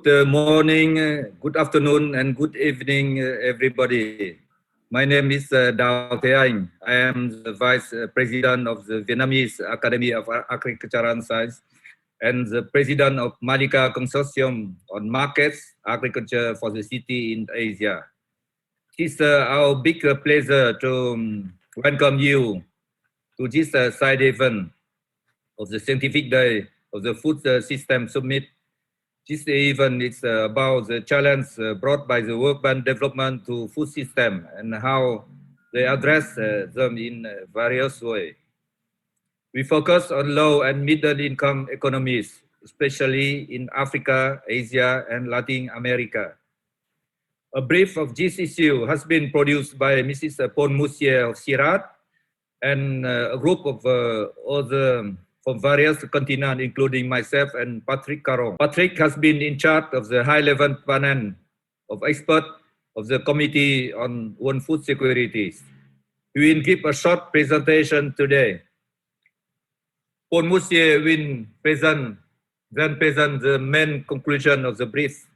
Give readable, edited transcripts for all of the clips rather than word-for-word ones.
morning, good afternoon, and good evening, everybody. My name is Dao The Anh. I am the Vice President of the Vietnamese Academy of Agriculture and Science and the President of Malika Consortium on Markets, Agriculture for the City in Asia. It's our big pleasure to welcome you to this side event of the Scientific Day of the Food System Summit. This event is about the challenge brought by the World Bank development to food system and how they address them in various ways. We focus on low and middle income economies, especially in Africa, Asia, and Latin America. A brief of this issue has been produced by Mrs. Paule Moustier of Cirad and a group of other from various continents, including myself and Patrick Caron. Patrick has been in charge of the high-level panel of experts of the Committee on World Food Security. He will give a short presentation today. Paule Moustier will present the main conclusion of the brief,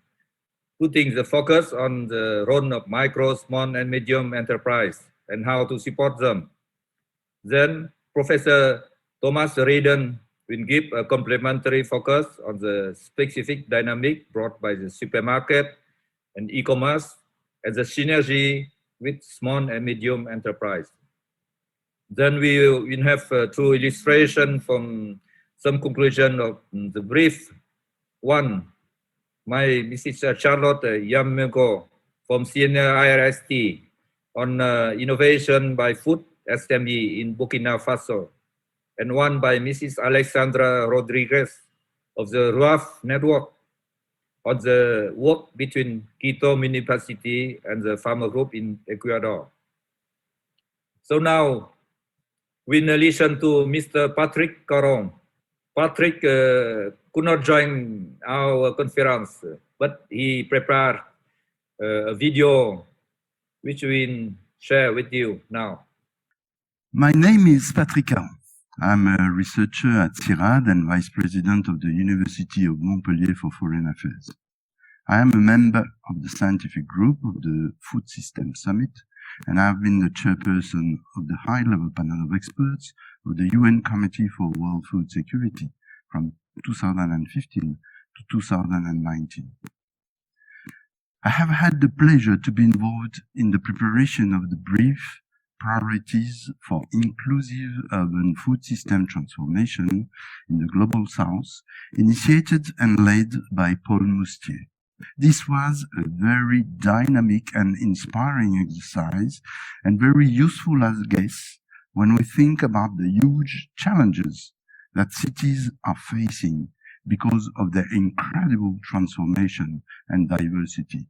putting the focus on the role of micro, small, and medium enterprise and how to support them. Then Professor Thomas Reardon will give a complementary focus on the specific dynamic brought by the supermarket and e-commerce and the synergy with small and medium enterprise. Then we will have through illustration from some conclusion of the brief. One, my Mrs. Charlotte Yaméogo from Senior IRST on innovation by food SME in Burkina Faso, and one by Mrs. Alexandra Rodriguez of the RUAF network on the work between Quito municipality and the farmer group in Ecuador. So now we listen to Mr. Patrick Caron. Patrick could not join our conference, but he prepared a video which we'll share with you now. My name is Patrick Caron. I'm a researcher at Cirad and Vice President of the University of Montpellier for Foreign Affairs. I am a member of the scientific group of the Food System Summit, and I have been the chairperson of the high-level panel of experts of the UN Committee for World Food Security from 2015 to 2019. I have had the pleasure to be involved in the preparation of the brief Priorities for Inclusive Urban Food System Transformation in the Global South, initiated and led by Paule Moustier. This was a very dynamic and inspiring exercise and very useful as a guess when we think about the huge challenges that cities are facing because of their incredible transformation and diversity.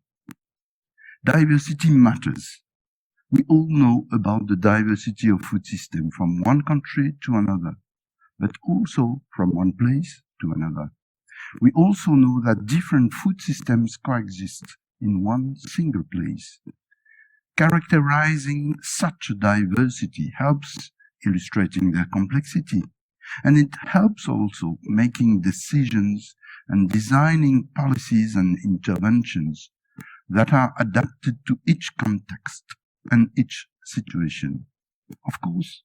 Diversity matters. We all know about the diversity of food system from one country to another, but also from one place to another. We also know that different food systems coexist in one single place. Characterizing such a diversity helps illustrating their complexity, and it helps also making decisions and designing policies and interventions that are adapted to each context and each situation. Of course,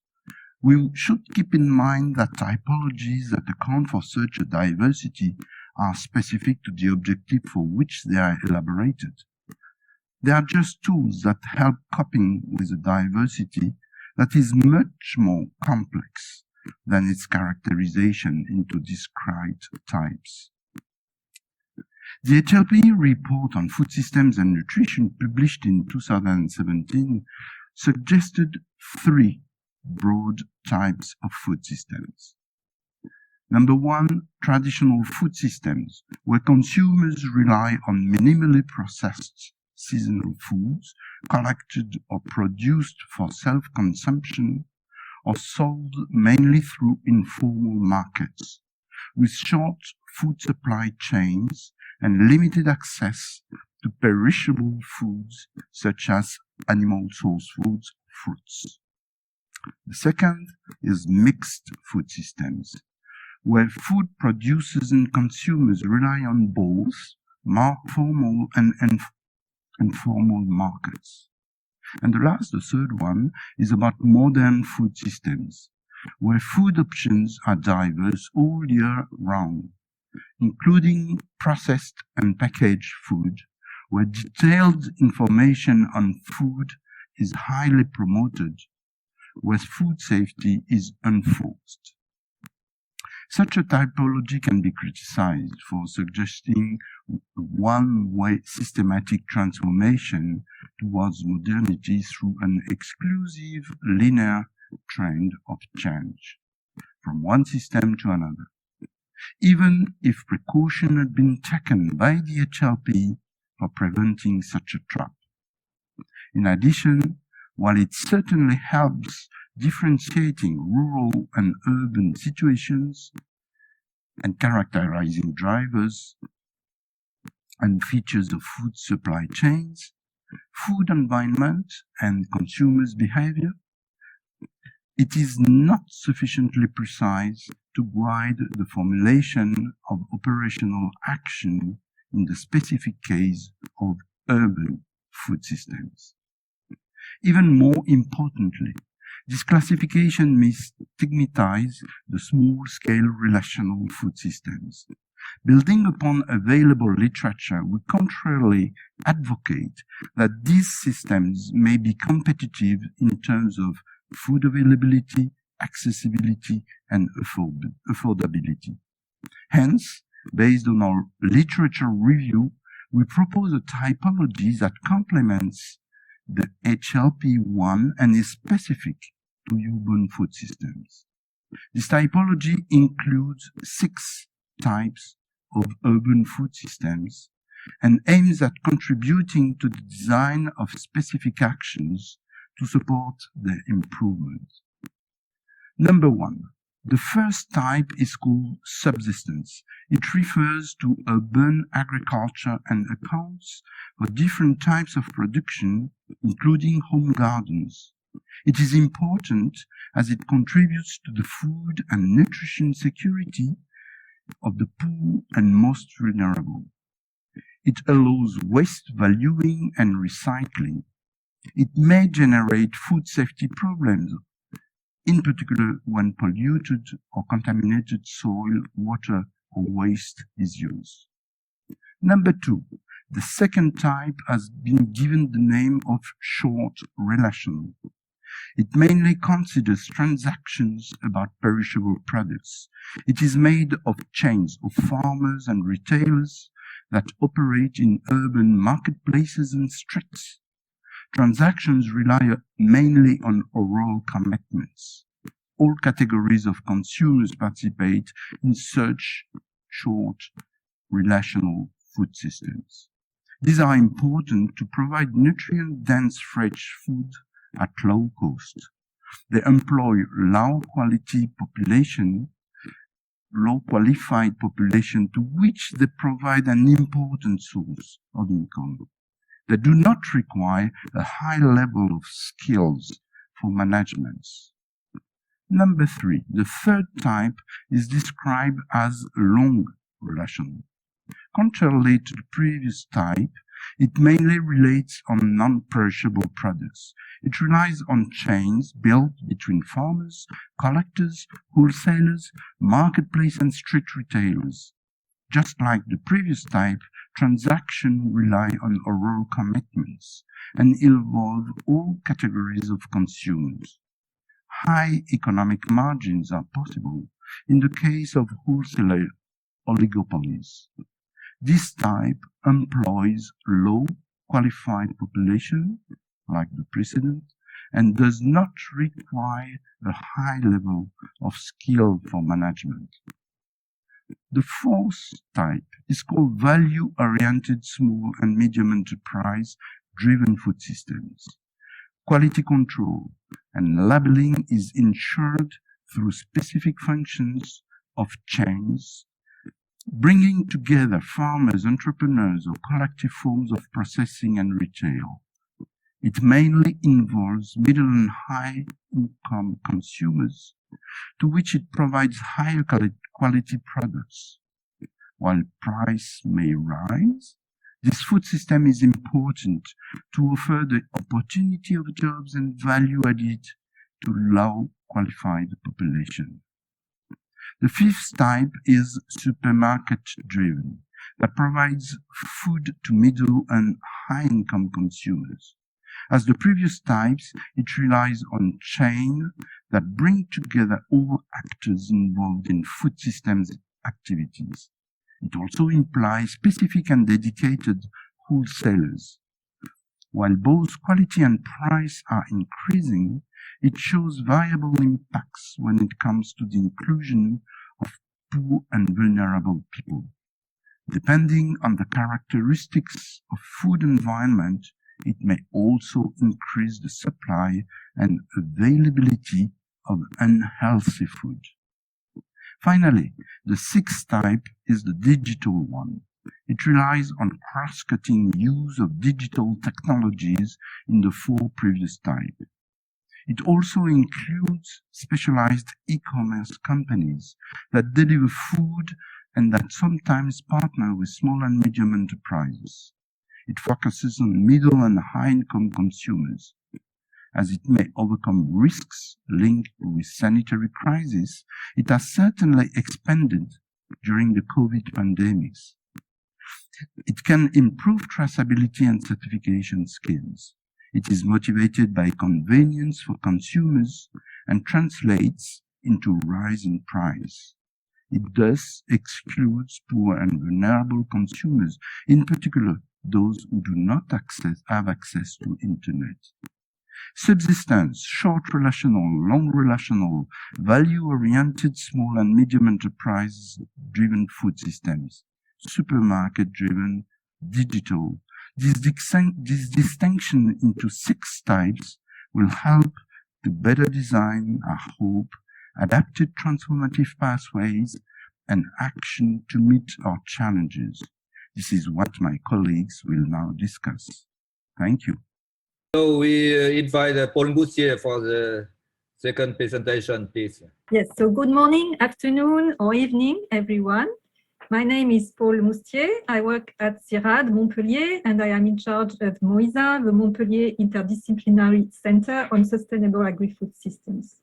we should keep in mind that typologies that account for such a diversity are specific to the objective for which they are elaborated. They are just tools that help coping with a diversity that is much more complex than its characterization into described types. The HLPE report on food systems and nutrition published in 2017 suggested three broad types of food systems. Number one, traditional food systems, where consumers rely on minimally processed seasonal foods collected or produced for self-consumption or sold mainly through informal markets, with short food supply chains and limited access to perishable foods such as animal source foods, fruits. The second is mixed food systems, where food producers and consumers rely on both formal and informal markets. And the third one, is about modern food systems, where food options are diverse all year round, including processed and packaged food, where detailed information on food is highly promoted, where food safety is enforced. Such a typology can be criticized for suggesting one-way systematic transformation towards modernity through an exclusive linear trend of change from one system to another, even if precaution had been taken by the HLPE for preventing such a trap. In addition, while it certainly helps differentiating rural and urban situations and characterizing drivers and features of food supply chains, food environment, and consumers' behavior, it is not sufficiently precise to guide the formulation of operational action in the specific case of urban food systems. Even more importantly, this classification may stigmatize the small-scale relational food systems. Building upon available literature, we contrarily advocate that these systems may be competitive in terms of food availability, accessibility, and affordability. Hence, based on our literature review, we propose a typology that complements the HLPE-1 and is specific to urban food systems. This typology includes 6 types of urban food systems and aims at contributing to the design of specific actions to support their improvement. Number 1. The first type is called subsistence. It refers to urban agriculture and accounts for different types of production, including home gardens. It is important as it contributes to the food and nutrition security of the poor and most vulnerable. It allows waste valuing and recycling. It may generate food safety problems, in particular when polluted or contaminated soil, water, or waste is used. Number 2, the second type has been given the name of short relational. It mainly considers transactions about perishable products. It is made of chains of farmers and retailers that operate in urban marketplaces and streets. Transactions rely mainly on oral commitments. All categories of consumers participate in such short relational food systems. These are important to provide nutrient-dense fresh food at low cost. They employ low-qualified population to which they provide an important source of income. They do not require a high level of skills for management. Number 3, the third type is described as long relational. Contrarily to the previous type, it mainly relates on non-perishable products. It relies on chains built between farmers, collectors, wholesalers, marketplace and street retailers. Just like the previous type, transactions rely on oral commitments and involve all categories of consumers. High economic margins are possible in the case of wholesale oligopolies. This type employs low-qualified population, like the precedent, and does not require a high level of skill for management. The fourth type is called value-oriented small and medium enterprise-driven food systems. Quality control and labeling is ensured through specific functions of chains, bringing together farmers, entrepreneurs, or collective forms of processing and retail. It mainly involves middle and high-income consumers, to which it provides higher quality products. While price may rise, this food system is important to offer the opportunity of jobs and value added to low qualified population. The fifth type is supermarket driven, that provides food to middle and high-income consumers. As the previous types, it relies on chains that bring together all actors involved in food systems activities. It also implies specific and dedicated wholesalers. While both quality and price are increasing, it shows viable impacts when it comes to the inclusion of poor and vulnerable people. Depending on the characteristics of food environment, it may also increase the supply and availability of unhealthy food. Finally, the sixth type is the digital one. It relies on cross-cutting use of digital technologies in the four previous types. It also includes specialized e-commerce companies that deliver food and that sometimes partner with small and medium enterprises. It focuses on middle and high-income consumers. As it may overcome risks linked with sanitary crisis, it has certainly expanded during the COVID pandemics. It can improve traceability and certification skills. It is motivated by convenience for consumers and translates into rise in price. It thus excludes poor and vulnerable consumers, in particular those who do not have access to internet. Subsistence, short relational, long relational, value-oriented small and medium enterprise-driven food systems, supermarket-driven, digital. This distinction into six types will help to better design, I hope, adapted transformative pathways and action to meet our challenges. This is what my colleagues will now discuss. Thank you. So we invite Paule Moustier for the second presentation, please. Yes, so good morning, afternoon, or evening, everyone. My name is Paule Moustier. I work at Cirad, Montpellier, and I am in charge of MoISA, the Montpellier Interdisciplinary Center on Sustainable Agri-Food Systems.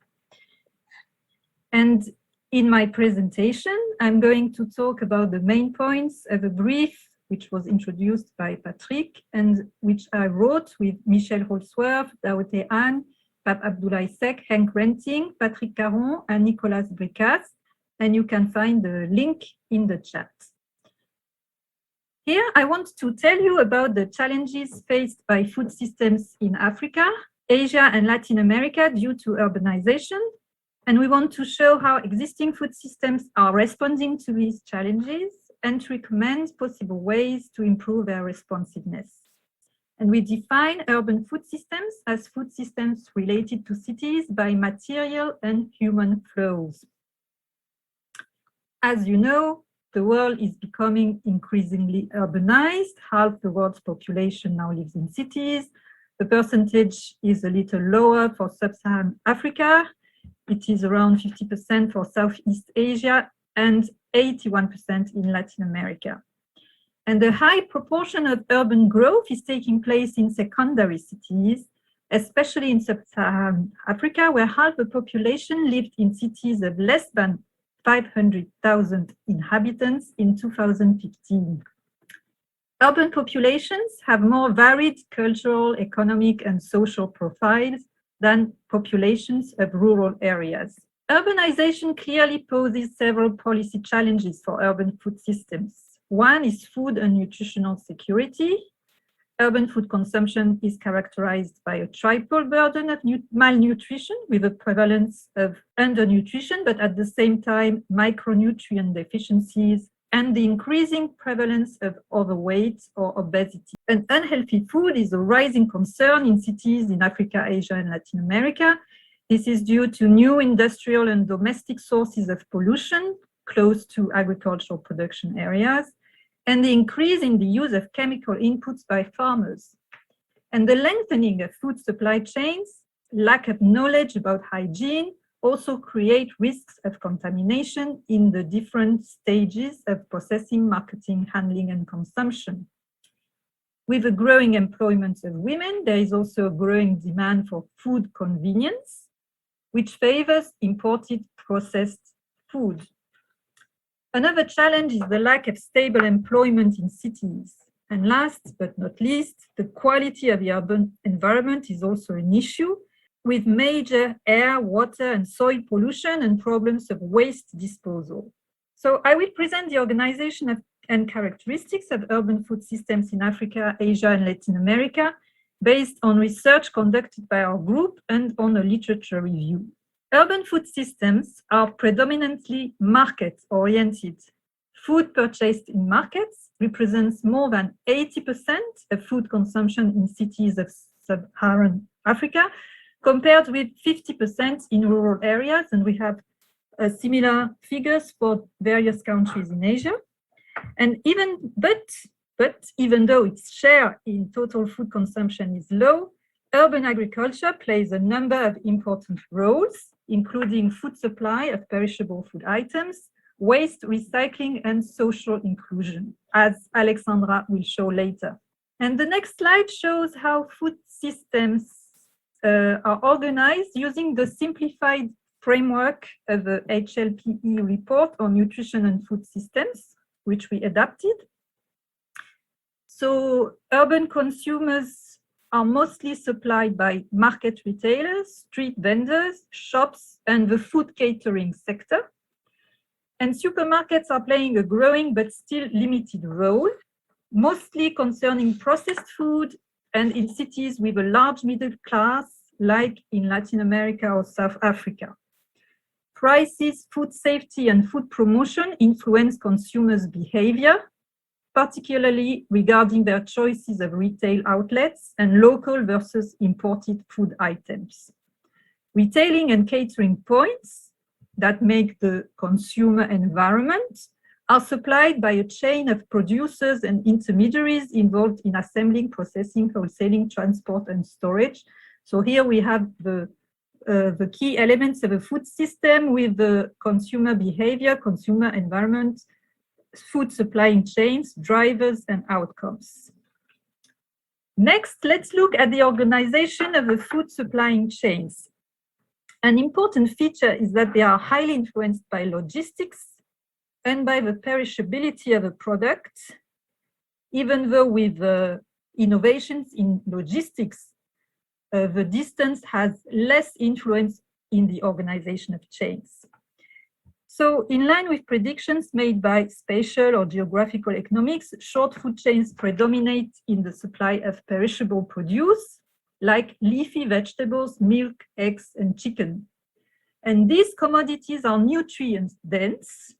And in my presentation, I'm going to talk about the main points of a brief which was introduced by Patrick and which I wrote with Michel Holsworth, Dao The Anh, Pape Abdoulaye Seck, Henk Renting, Patrick Caron, and Nicolas Bricas. And you can find the link in the chat. Here, I want to tell you about the challenges faced by food systems in Africa, Asia, and Latin America due to urbanization. And we want to show how existing food systems are responding to these challenges and to recommend possible ways to improve their responsiveness. And we define urban food systems as food systems related to cities by material and human flows. As you know, the world is becoming increasingly urbanized. Half the world's population now lives in cities. The percentage is a little lower for sub-Saharan Africa. It is around 50% for Southeast Asia and 81% in Latin America. And the high proportion of urban growth is taking place in secondary cities, especially in sub-Saharan Africa, where half the population lived in cities of less than 500,000 inhabitants in 2015. Urban populations have more varied cultural, economic, and social profiles than populations of rural areas. Urbanization clearly poses several policy challenges for urban food systems. One is food and nutritional security. Urban food consumption is characterized by a triple burden of malnutrition with a prevalence of undernutrition, but at the same time, micronutrient deficiencies and the increasing prevalence of overweight or obesity. And unhealthy food is a rising concern in cities in Africa, Asia, and Latin America. This is due to new industrial and domestic sources of pollution close to agricultural production areas, and the increase in the use of chemical inputs by farmers. And the lengthening of food supply chains, lack of knowledge about hygiene, also create risks of contamination in the different stages of processing, marketing, handling, and consumption. With a growing employment of women, there is also a growing demand for food convenience, which favors imported processed food. Another challenge is the lack of stable employment in cities. And last but not least, the quality of the urban environment is also an issue, with major air, water, and soil pollution and problems of waste disposal. So I will present the organization and characteristics of urban food systems in Africa, Asia, and Latin America, based on research conducted by our group and on a literature review. Urban food systems are predominantly market-oriented. Food purchased in markets represents more than 80% of food consumption in cities of sub-Saharan Africa, compared with 50% in rural areas, and we have similar figures for various countries in Asia. And even though its share in total food consumption is low, urban agriculture plays a number of important roles, including food supply of perishable food items, waste recycling, and social inclusion, as Alexandra will show later. And the next slide shows how food systems are organized using the simplified framework of the HLPE report on nutrition and food systems, which we adapted. So urban consumers are mostly supplied by market retailers, street vendors, shops, and the food catering sector. And supermarkets are playing a growing but still limited role, mostly concerning processed food and in cities with a large middle class, like in Latin America or South Africa. Prices, food safety, and food promotion influence consumers' behavior, particularly regarding their choices of retail outlets and local versus imported food items. Retailing and catering points that make the consumer environment are supplied by a chain of producers and intermediaries involved in assembling, processing, wholesaling, transport, and storage. So here we have the key elements of a food system with the consumer behavior, consumer environment, food supplying chains, drivers, and outcomes. Next, let's look at the organization of the food supplying chains. An important feature is that they are highly influenced by logistics and by the perishability of a product, even though with innovations in logistics, the distance has less influence in the organization of chains. So in line with predictions made by spatial or geographical economics, short food chains predominate in the supply of perishable produce, like leafy vegetables, milk, eggs, and chicken. And these commodities are nutrient dense,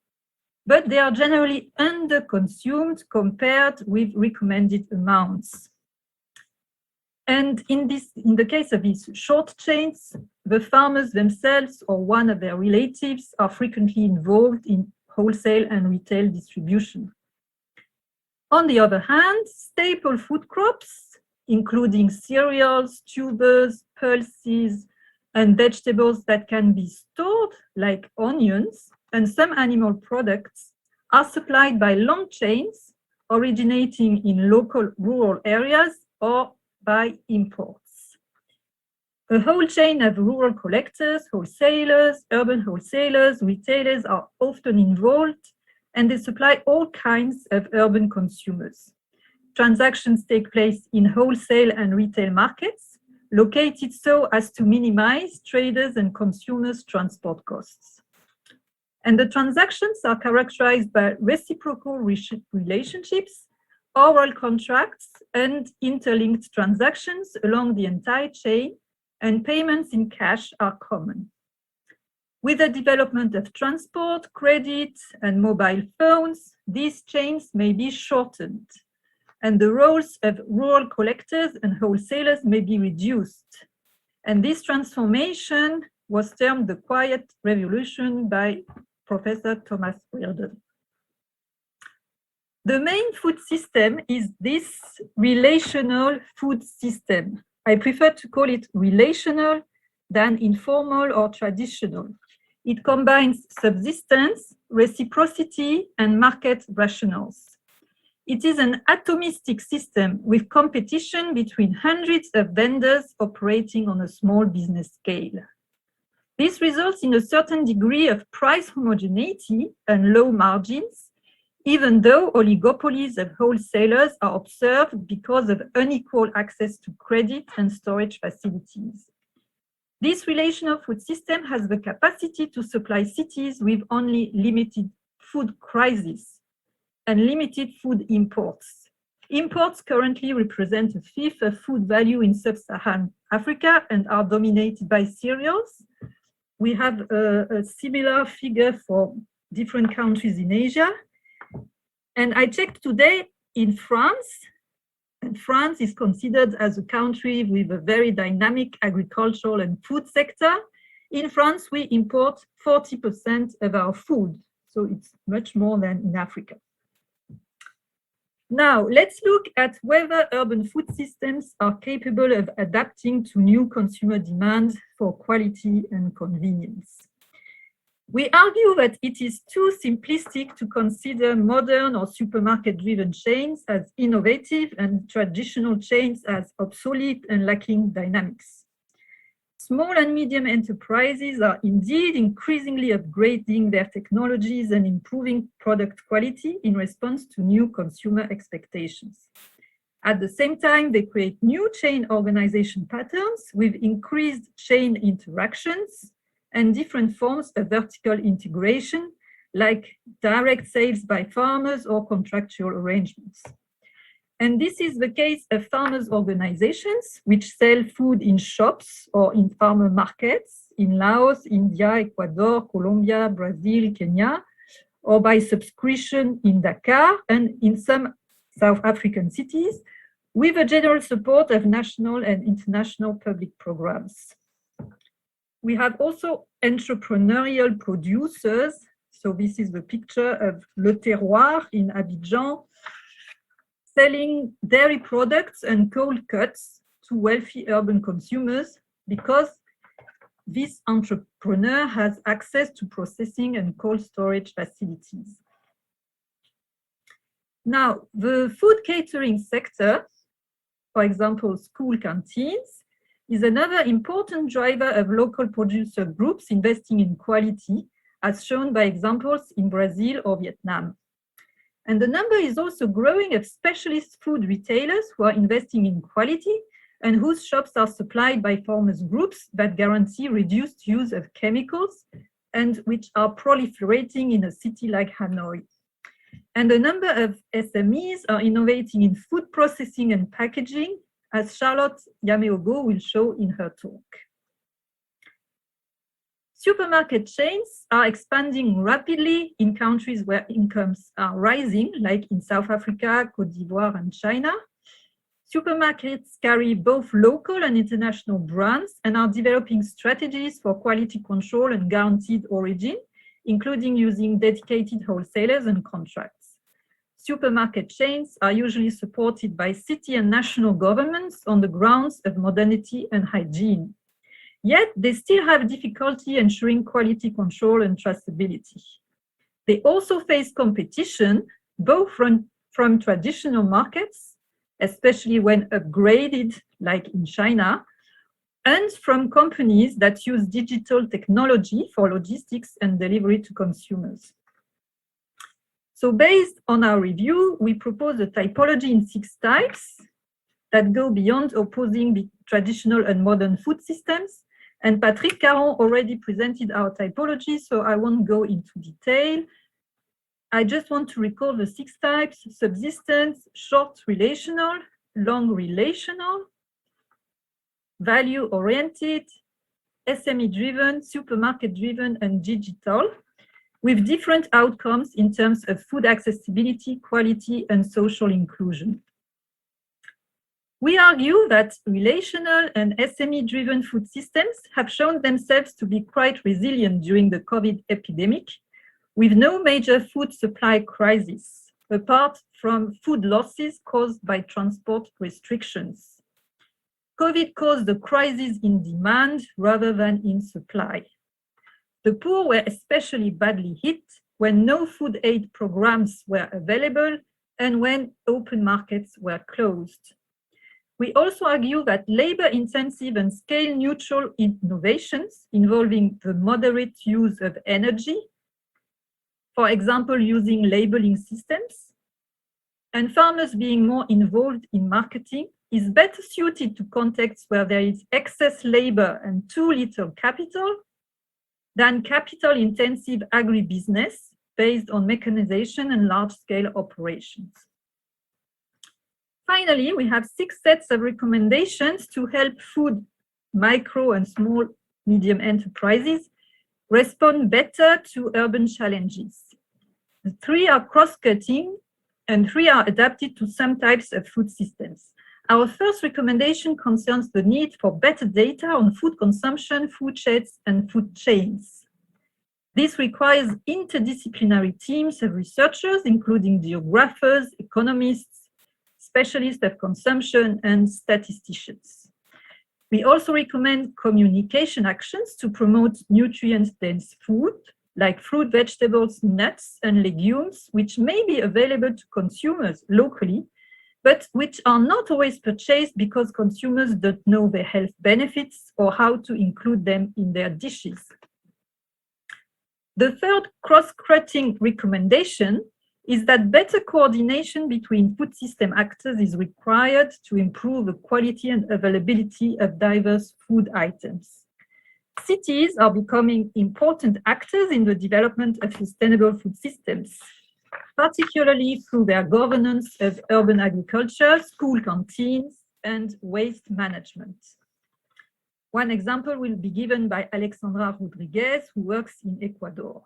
but they are generally under-consumed compared with recommended amounts. And in the case of these short chains, the farmers themselves or one of their relatives are frequently involved in wholesale and retail distribution. On the other hand, staple food crops, including cereals, tubers, pulses, and vegetables that can be stored, like onions, and some animal products, are supplied by long chains originating in local rural areas or by imports. A whole chain of rural collectors, wholesalers, urban wholesalers, retailers are often involved, and they supply all kinds of urban consumers. Transactions take place in wholesale and retail markets, located so as to minimize traders' and consumers' transport costs. And the transactions are characterized by reciprocal relationships, oral contracts, and interlinked transactions along the entire chain, and payments in cash are common. With the development of transport, credit, and mobile phones, these chains may be shortened, and the roles of rural collectors and wholesalers may be reduced. And this transformation was termed the Quiet Revolution by Professor Thomas Reardon. The main food system is this relational food system. I prefer to call it relational than informal or traditional. It combines subsistence, reciprocity, and market rationales. It is an atomistic system with competition between hundreds of vendors operating on a small business scale. This results in a certain degree of price homogeneity and low margins, even though oligopolies of wholesalers are observed because of unequal access to credit and storage facilities. This relational food system has the capacity to supply cities with only limited food crises and limited food imports. Imports currently represent a fifth of food value in sub-Saharan Africa and are dominated by cereals. We have a similar figure for different countries in Asia. And I checked today in France, and France is considered as a country with a very dynamic agricultural and food sector. In France, we import 40% of our food, so it's much more than in Africa. Now, let's look at whether urban food systems are capable of adapting to new consumer demands for quality and convenience. We argue that it is too simplistic to consider modern or supermarket-driven chains as innovative and traditional chains as obsolete and lacking dynamics. Small and medium enterprises are indeed increasingly upgrading their technologies and improving product quality in response to new consumer expectations. At the same time, they create new chain organization patterns with increased chain interactions and different forms of vertical integration, like direct sales by farmers or contractual arrangements. And this is the case of farmers' organizations, which sell food in shops or in farmer markets in Laos, India, Ecuador, Colombia, Brazil, Kenya, or by subscription in Dakar and in some South African cities, with a general support of national and international public programs. We have also entrepreneurial producers. So this is the picture of Le Terroir in Abidjan, selling dairy products and cold cuts to wealthy urban consumers because this entrepreneur has access to processing and cold storage facilities. Now, the food catering sector, for example, school canteens, is another important driver of local producer groups investing in quality, as shown by examples in Brazil or Vietnam. And the number is also growing of specialist food retailers who are investing in quality and whose shops are supplied by farmers groups that guarantee reduced use of chemicals and which are proliferating in a city like Hanoi. And a number of SMEs are innovating in food processing and packaging, as Charlotte Yaméogo will show in her talk. Supermarket chains are expanding rapidly in countries where incomes are rising, like in South Africa, Côte d'Ivoire, and China. Supermarkets carry both local and international brands and are developing strategies for quality control and guaranteed origin, including using dedicated wholesalers and contracts. Supermarket chains are usually supported by city and national governments on the grounds of modernity and hygiene. Yet, they still have difficulty ensuring quality control and traceability. They also face competition, both from traditional markets, especially when upgraded, like in China, and from companies that use digital technology for logistics and delivery to consumers. So based on our review, we propose a typology in 6 types that go beyond opposing traditional and modern food systems. And Patrick Caron already presented our typology, so I won't go into detail. I just want to recall the 6 types: subsistence, short relational, long relational, value-oriented, SME-driven, supermarket-driven, and digital, with different outcomes in terms of food accessibility, quality, and social inclusion. We argue that relational and SME-driven food systems have shown themselves to be quite resilient during the COVID epidemic, with no major food supply crisis, apart from food losses caused by transport restrictions. COVID caused a crisis in demand rather than in supply. The poor were especially badly hit when no food aid programs were available and when open markets were closed. We also argue that labor-intensive and scale-neutral innovations involving the moderate use of energy, for example, using labeling systems, and farmers being more involved in marketing is better suited to contexts where there is excess labor and too little capital than capital-intensive agribusiness based on mechanization and large-scale operations. Finally, we have 6 sets of recommendations to help food, micro and small medium enterprises respond better to urban challenges. The 3 are cross-cutting and 3 are adapted to some types of food systems. Our first recommendation concerns the need for better data on food consumption, food chains, and food chains. This requires interdisciplinary teams of researchers, including geographers, economists, specialists of consumption, and statisticians. We also recommend communication actions to promote nutrient-dense food, like fruit, vegetables, nuts, and legumes, which may be available to consumers locally, but which are not always purchased because consumers don't know their health benefits or how to include them in their dishes. The third cross-cutting recommendation is that better coordination between food system actors is required to improve the quality and availability of diverse food items. Cities are becoming important actors in the development of sustainable food systems, particularly through their governance of urban agriculture, school canteens, and waste management. One example will be given by Alexandra Rodriguez, who works in Ecuador.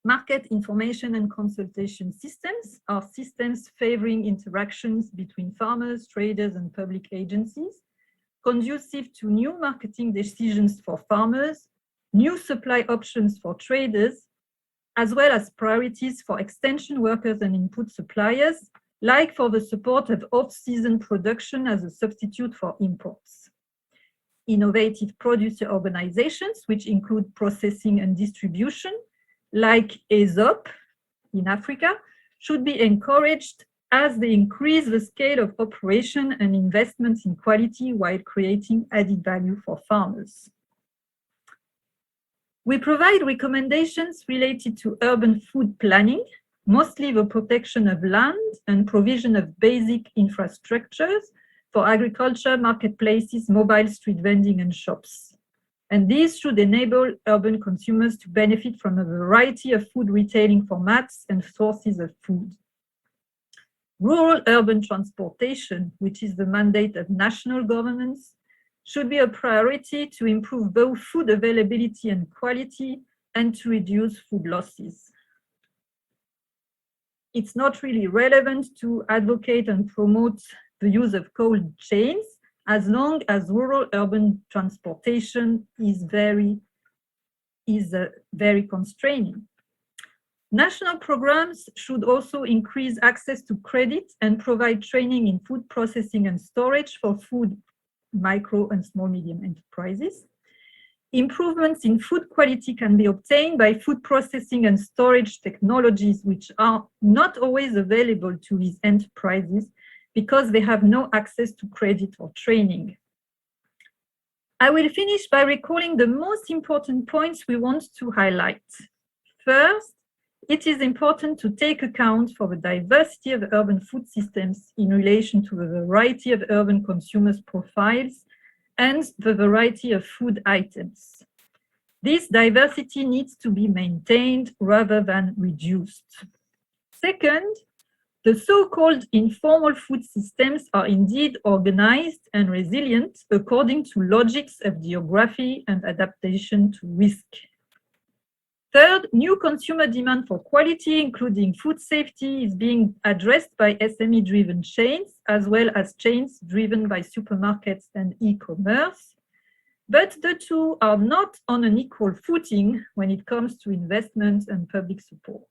Market information and consultation systems are systems favoring interactions between farmers, traders, and public agencies, conducive to new marketing decisions for farmers, new supply options for traders, as well as priorities for extension workers and input suppliers, like for the support of off-season production as a substitute for imports. Innovative producer organizations, which include processing and distribution, like ESOP in Africa, should be encouraged as they increase the scale of operation and investments in quality while creating added value for farmers. We provide recommendations related to urban food planning, mostly the protection of land and provision of basic infrastructures for agriculture, marketplaces, mobile street vending, and shops. And these should enable urban consumers to benefit from a variety of food retailing formats and sources of food. Rural-urban transportation, which is the mandate of national governments, should be a priority to improve both food availability and quality and to reduce food losses. It's not really relevant to advocate and promote the use of cold chains as long as rural-urban transportation is very constraining. National programs should also increase access to credit and provide training in food processing and storage for food, micro and small medium enterprises. Improvements in food quality can be obtained by food processing and storage technologies, which are not always available to these enterprises because they have no access to credit or training. I will finish by recalling the most important points we want to highlight. First, it is important to take account for the diversity of urban food systems in relation to the variety of urban consumers' profiles and the variety of food items. This diversity needs to be maintained rather than reduced. Second, the so-called informal food systems are indeed organized and resilient according to logics of geography and adaptation to risk. Third, new consumer demand for quality, including food safety, is being addressed by SME-driven chains, as well as chains driven by supermarkets and e-commerce. But the two are not on an equal footing when it comes to investment and public support.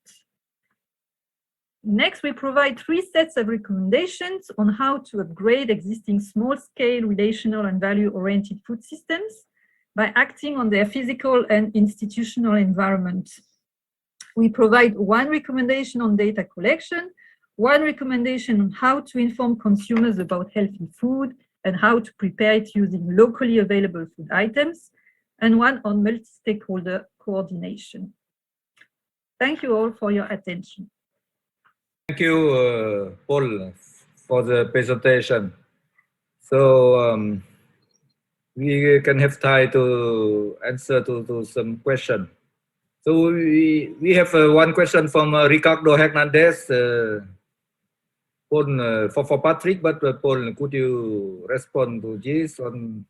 Next, we provide 3 sets of recommendations on how to upgrade existing small-scale relational and value-oriented food systems by acting on their physical and institutional environment. We provide 1 recommendation on data collection, 1 recommendation on how to inform consumers about healthy food and how to prepare it using locally available food items, and 1 on multi-stakeholder coordination. Thank you all for your attention. Thank you, Paul, for the presentation. So we can have time to answer to some question. So we have 1 question from Ricardo Hernandez. Paul, for Patrick, but Paul, could you respond to this on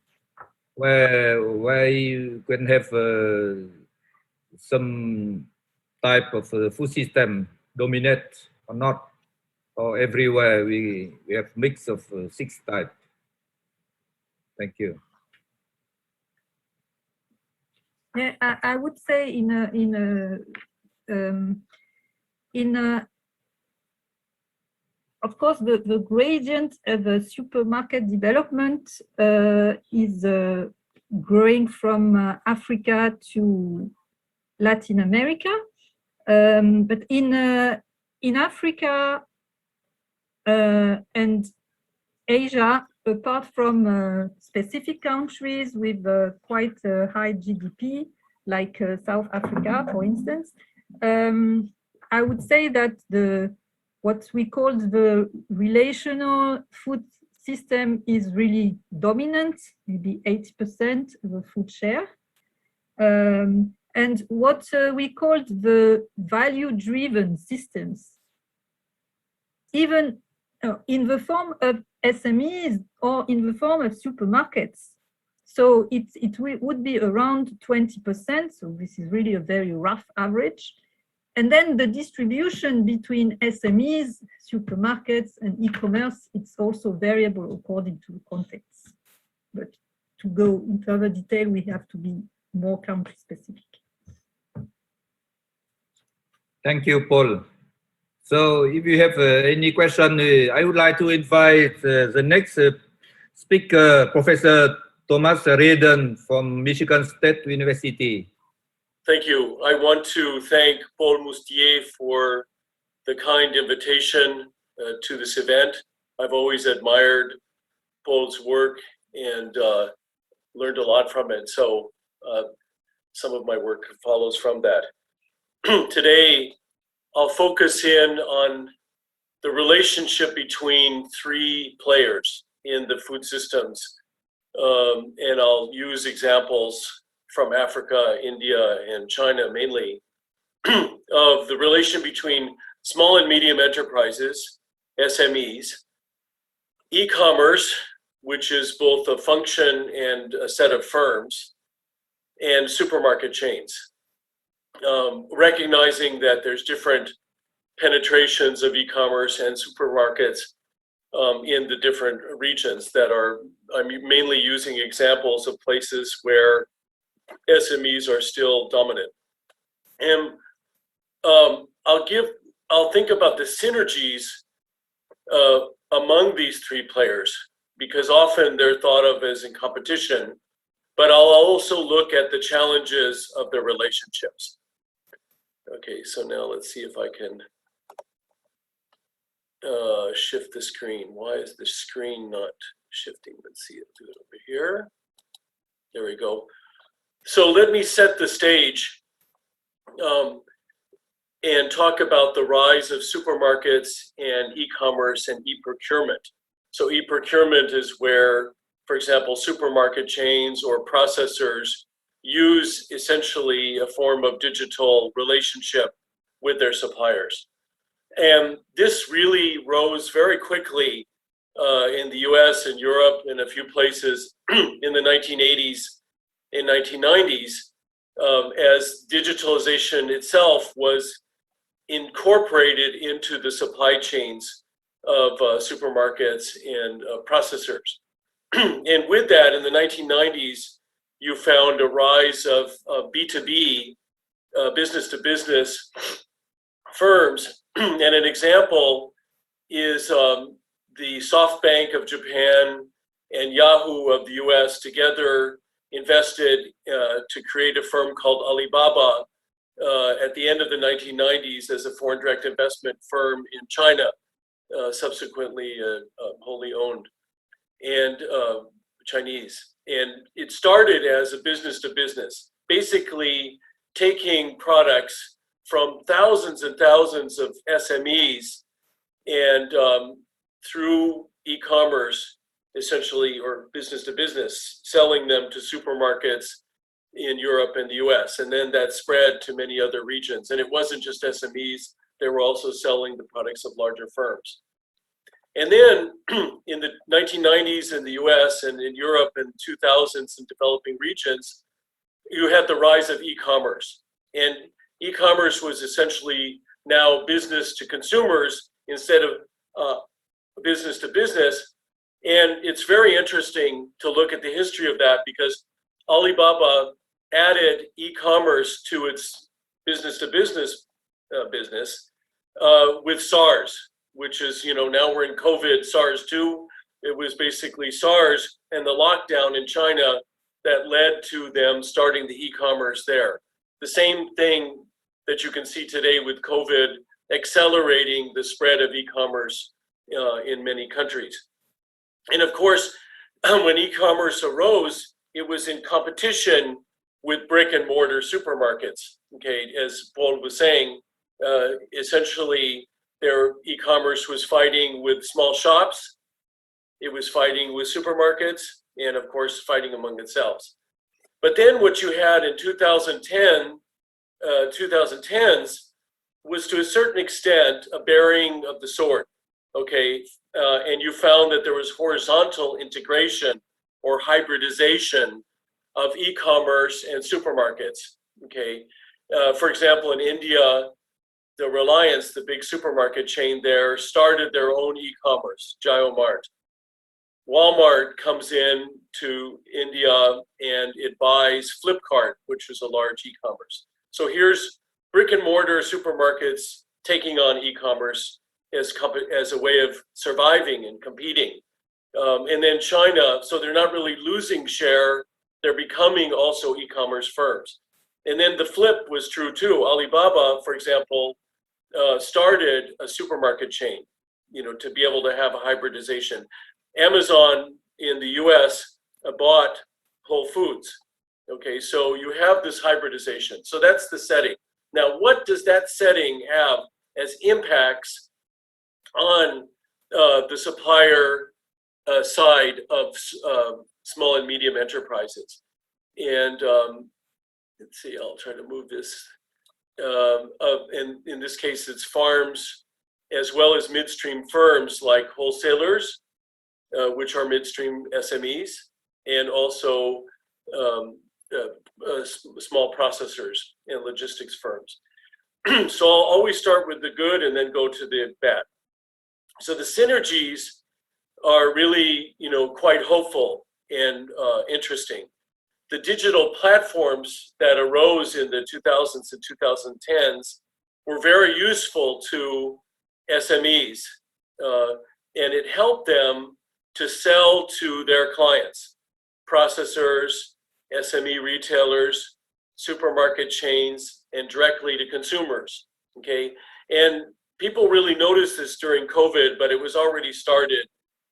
where you can have some type of food system dominate or not, or everywhere we have mix of 6 types? Thank you. Yeah, I would say of course, the gradient of the supermarket development is growing from Africa to Latin America, but in Africa and Asia, apart from specific countries with quite high GDP, like South Africa, for instance, I would say that what we call the relational food system is really dominant, maybe 80% of the food share. And what we called the value-driven systems, even in the form of SMEs or in the form of supermarkets. So it would be around 20%, so this is really a very rough average. And then the distribution between SMEs, supermarkets, and e-commerce, it's also variable according to the context. But to go in further detail, we have to be more country specific. Thank you, Paul. So if you have any question, I would like to invite the next speaker, Professor Thomas Reardon from Michigan State University. Thank you. I want to thank Paule Moustier for the kind invitation to this event. I've always admired Paule's work and learned a lot from it. So some of my work follows from that. Today, I'll focus in on the relationship between 3 players in the food systems. And I'll use examples from Africa, India, and China mainly, of the relation between small and medium enterprises, SMEs, e-commerce, which is both a function and a set of firms, and supermarket chains. Recognizing that there's different penetrations of e-commerce and supermarkets in the different regions that are, I'm mainly using examples of places where SMEs are still dominant. And I'll think about the synergies among these 3 players, because often they're thought of as in competition, but I'll also look at the challenges of their relationships. Okay, so now let's see if I can shift the screen. Why is the screen not shifting? Let's see it, do it over here. There we go. So let me set the stage and talk about the rise of supermarkets and e-commerce and e-procurement. So e-procurement is where, for example, supermarket chains or processors use essentially a form of digital relationship with their suppliers. And this really rose very quickly in the US and Europe and a few places in the 1980s and 1990s as digitalization itself was incorporated into the supply chains of supermarkets and processors. And with that, in the 1990s, you found a rise of B2B, business-to-business firms And an example is the SoftBank of Japan and Yahoo of the US together invested to create a firm called Alibaba at the end of the 1990s as a foreign direct investment firm in China, subsequently wholly owned and Chinese. And it started as a business to business, basically taking products from thousands and thousands of SMEs and through e-commerce, essentially, or business to business, selling them to supermarkets in Europe and the US. And then that spread to many other regions. And it wasn't just SMEs, they were also selling the products of larger firms. And then in the 1990s in the US and in Europe and 2000s in developing regions, you had the rise of e-commerce. And e-commerce was essentially now business to consumers instead of business to business. And it's very interesting to look at the history of that because Alibaba added e-commerce to its business to business business with SARS, which is, now we're in COVID, SARS-2. It was basically SARS and the lockdown in China that led to them starting the e-commerce there. The same thing that you can see today with COVID accelerating the spread of e-commerce in many countries. And of course, when e-commerce arose, it was in competition with brick and mortar supermarkets. Okay, as Paul was saying, essentially their e-commerce was fighting with small shops, it was fighting with supermarkets, and of course, fighting among itself. But then what you had in 2010s was to a certain extent a bearing of the sword, okay? And you found that there was horizontal integration or hybridization of e-commerce and supermarkets, okay? For example, in India, the Reliance, the big supermarket chain there, started their own e-commerce, JioMart. Walmart comes in to India and it buys Flipkart, which is a large e-commerce. So here's brick and mortar supermarkets taking on e-commerce as a way of surviving and competing. And then China, so they're not really losing share, they're becoming also e-commerce firms. And then the flip was true too. Alibaba, for example, started a supermarket chain, to be able to have a hybridization. Amazon in the US bought Whole Foods. Okay, so you have this hybridization. So that's the setting. Now, what does that setting have as impacts on the supplier side of small and medium enterprises? And let's see, I'll try to move this. In this case, it's farms as well as midstream firms like wholesalers, which are midstream SMEs, and also small processors and logistics firms. So I'll always start with the good and then go to the bad. So the synergies are really, quite hopeful and interesting. The digital platforms that arose in the 2000s and 2010s were very useful to SMEs, and it helped them to sell to their clients, processors, SME retailers, supermarket chains, and directly to consumers, okay? And people really noticed this during COVID, but it was already started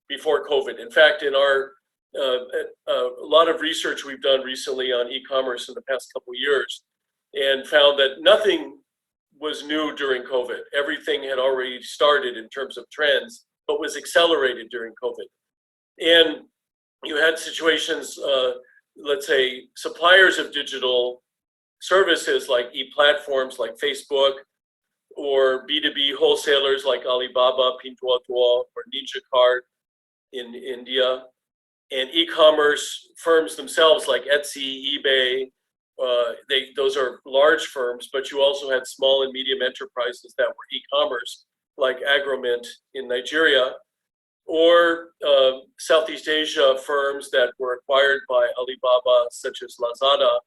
before COVID. In fact, in our a lot of research we've done recently on e-commerce in the past couple of years and found that nothing was new during COVID. Everything had already started in terms of trends, but was accelerated during COVID. And you had situations, let's say, suppliers of digital services like e-platforms like Facebook, or B2B wholesalers like Alibaba, Pinduoduo, or Ninja Card in India, and e-commerce firms themselves like Etsy, eBay. Those are large firms, but you also had small and medium enterprises that were e-commerce, like Agromint in Nigeria, or Southeast Asia firms that were acquired by Alibaba, such as Lazada,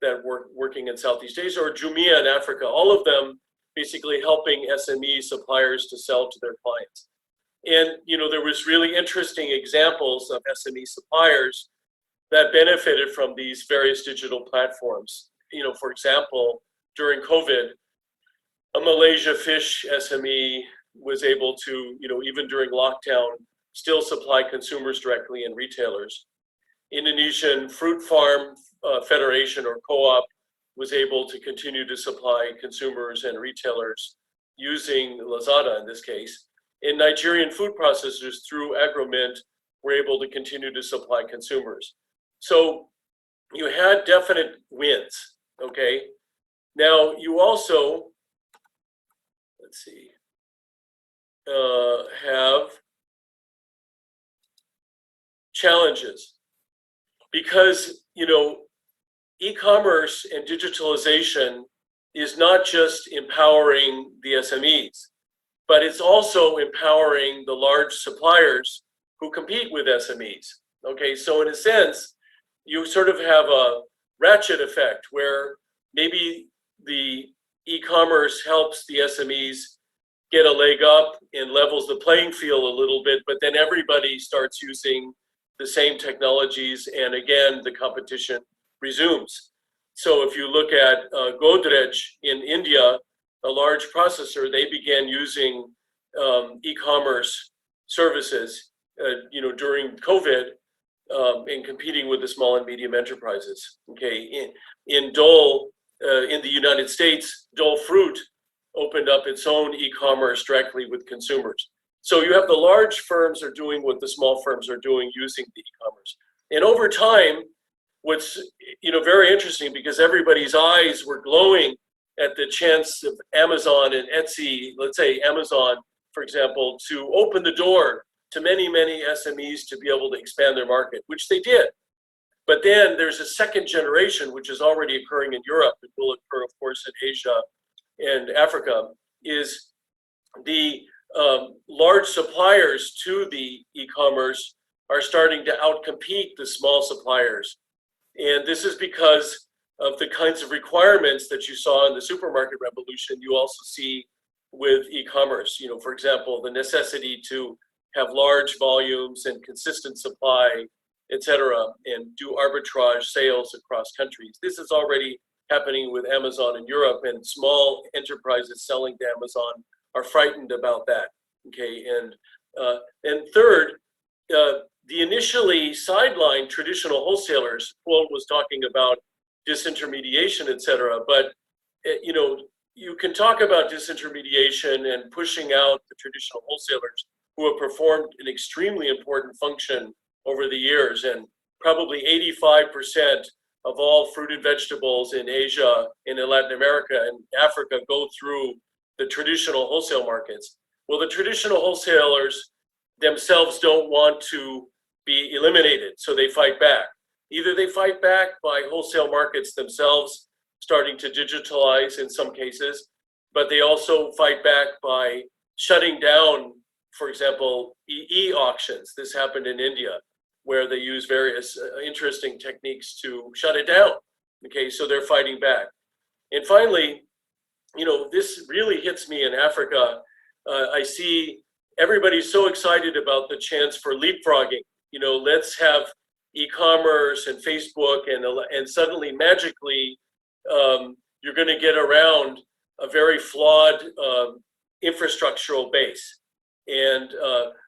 that were working in Southeast Asia, or Jumia in Africa. All of them basically helping SME suppliers to sell to their clients. And, there was really interesting examples of SME suppliers that benefited from these various digital platforms. For example, during COVID, a Malaysia fish SME was able to, even during lockdown, still supply consumers directly and retailers. Indonesian Fruit Farm Federation or Co-op was able to continue to supply consumers and retailers using Lazada in this case. And Nigerian food processors through AgroMint were able to continue to supply consumers. So you had definite wins, okay? Now you also, let's see, have challenges because, e-commerce and digitalization is not just empowering the SMEs, but it's also empowering the large suppliers who compete with SMEs. Okay, so in a sense, you sort of have a ratchet effect where maybe the e-commerce helps the SMEs get a leg up and levels the playing field a little bit, but then everybody starts using the same technologies, and again, the competition resumes. So if you look at Godrej in India, a large processor, they began using e-commerce services, during COVID, and competing with the small and medium enterprises. Okay, in Dole, in the United States, Dole Fruit opened up its own e-commerce directly with consumers. So you have the large firms are doing what the small firms are doing using the e-commerce. And over time, what's very interesting, because everybody's eyes were glowing at the chance of Amazon and Etsy, let's say Amazon, for example, to open the door to many, many SMEs to be able to expand their market, which they did. But then there's a second generation, which is already occurring in Europe, and will occur, of course, in Asia and Africa, is the large suppliers to the e-commerce are starting to outcompete the small suppliers. And this is because of the kinds of requirements that you saw in the supermarket revolution, you also see with e-commerce. For example, the necessity to have large volumes and consistent supply, et cetera, and do arbitrage sales across countries. This is already happening with Amazon in Europe, and small enterprises selling to Amazon are frightened about that. Okay, and third, the initially sidelined traditional wholesalers. Paul was talking about disintermediation, et cetera, but you can talk about disintermediation and pushing out the traditional wholesalers who have performed an extremely important function over the years, and probably 85% of all fruit and vegetables in Asia and in Latin America and Africa go through the traditional wholesale markets. Well, the traditional wholesalers themselves don't want to be eliminated, so they fight back. Either they fight back by wholesale markets themselves starting to digitalize in some cases, but they also fight back by shutting down, for example, e-auctions. This happened in India, where they use various interesting techniques to shut it down. Okay, so they're fighting back. And finally, this really hits me in Africa. I see everybody's so excited about the chance for leapfrogging. Let's have e-commerce and Facebook, and suddenly magically you're going to get around a very flawed infrastructural base and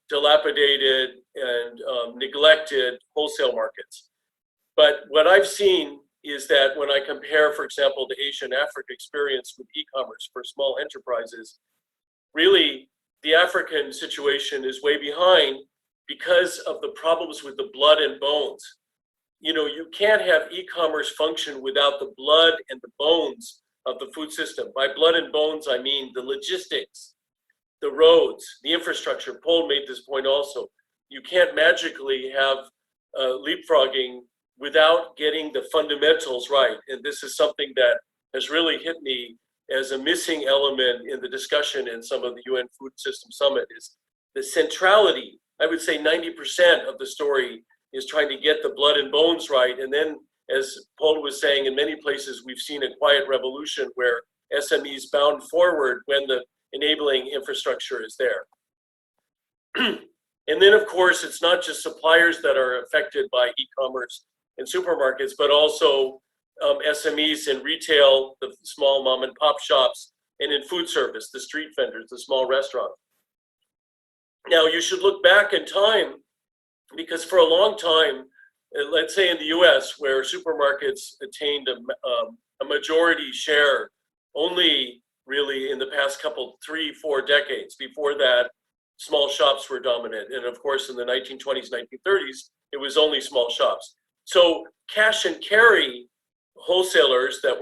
dilapidated and neglected wholesale markets. But what I've seen is that when I compare, for example, the Asia and Africa experience with e-commerce for small enterprises, really the African situation is way behind because of the problems with the blood and bones. You can't have e-commerce function without the blood and the bones of the food system. By blood and bones, I mean the logistics, the roads, the infrastructure. Paul made this point also. You can't magically have leapfrogging without getting the fundamentals right. And this is something that has really hit me as a missing element in the discussion in some of the UN Food System Summit, is the centrality. I would say 90% of the story is trying to get the blood and bones right. And then, as Paul was saying, in many places, we've seen a quiet revolution where SMEs bound forward when the enabling infrastructure is there. And then, of course, it's not just suppliers that are affected by e-commerce and supermarkets, but also SMEs in retail, the small mom and pop shops, and in food service, the street vendors, the small restaurants. Now, you should look back in time, because for a long time, let's say in the US, where supermarkets attained a majority share only really in the past couple, 3-4 decades. Before that, small shops were dominant. And of course, in the 1920s, 1930s, it was only small shops. So cash and carry wholesalers that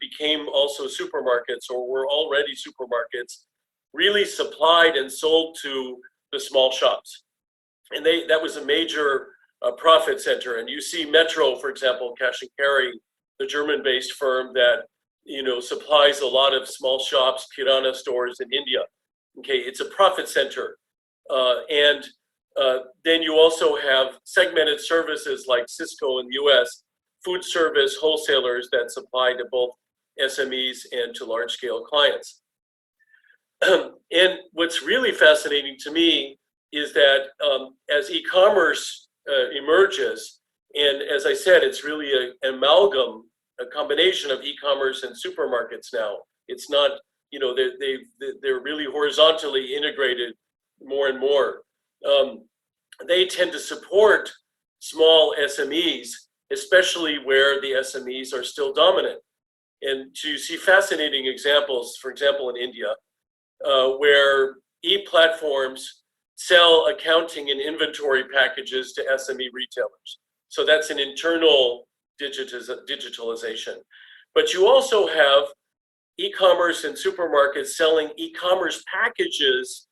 became also supermarkets or were already supermarkets really supplied and sold to the small shops. And that was a major profit center. And you see Metro, for example, cash and carry, the German-based firm that supplies a lot of small shops, kirana stores in India. Okay, it's a profit center. And then you also have segmented services like Cisco in the US, food service wholesalers that supply to both SMEs and to large-scale clients. And what's really fascinating to me is that as e-commerce emerges, and as I said, it's really an amalgam, a combination of e-commerce and supermarkets now. It's not, they're really horizontally integrated more and more. They tend to support small SMEs, especially where the SMEs are still dominant. And you see fascinating examples, for example, in India, where e-platforms sell accounting and inventory packages to SME retailers. So that's an internal digitalization. But you also have e-commerce and supermarkets selling e-commerce packages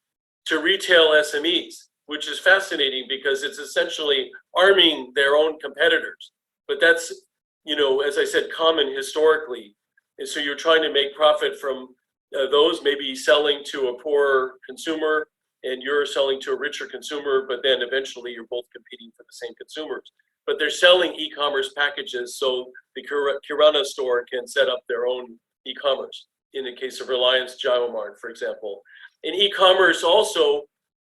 to retail SMEs, which is fascinating because it's essentially arming their own competitors. But that's, as I said, common historically. And so you're trying to make profit from those, maybe selling to a poor consumer and you're selling to a richer consumer, but then eventually you're both competing for the same consumers. But they're selling e-commerce packages so the Kirana store can set up their own e-commerce. In the case of Reliance Jayamart, for example. And e-commerce also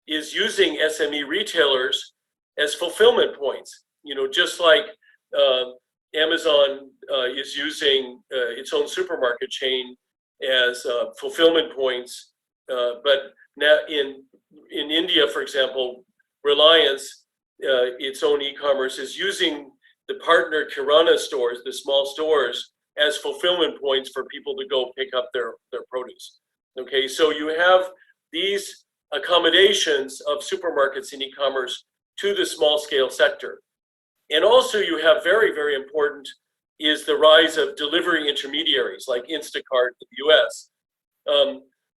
is using SME retailers as fulfillment points. Just like Amazon is using its own supermarket chain as fulfillment points. But now in India, for example, Reliance, its own e-commerce is using the partner Kirana stores, the small stores, as fulfillment points for people to go pick up their produce. Okay, so you have these accommodations of supermarkets in e-commerce to the small scale sector. And also you have very, very important is the rise of delivery intermediaries like Instacart in the US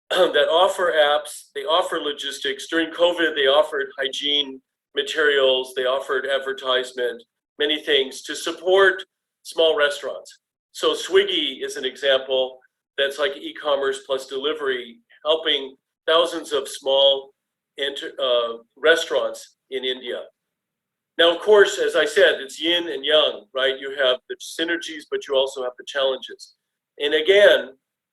that offer apps, they offer logistics. During COVID, they offered hygiene materials, they offered advertisement, many things to support small restaurants. So Swiggy is an example that's like e-commerce plus delivery, helping thousands of small restaurants in India. Now, of course, as I said, it's yin and yang, right? You have the synergies, but you also have the challenges. And again,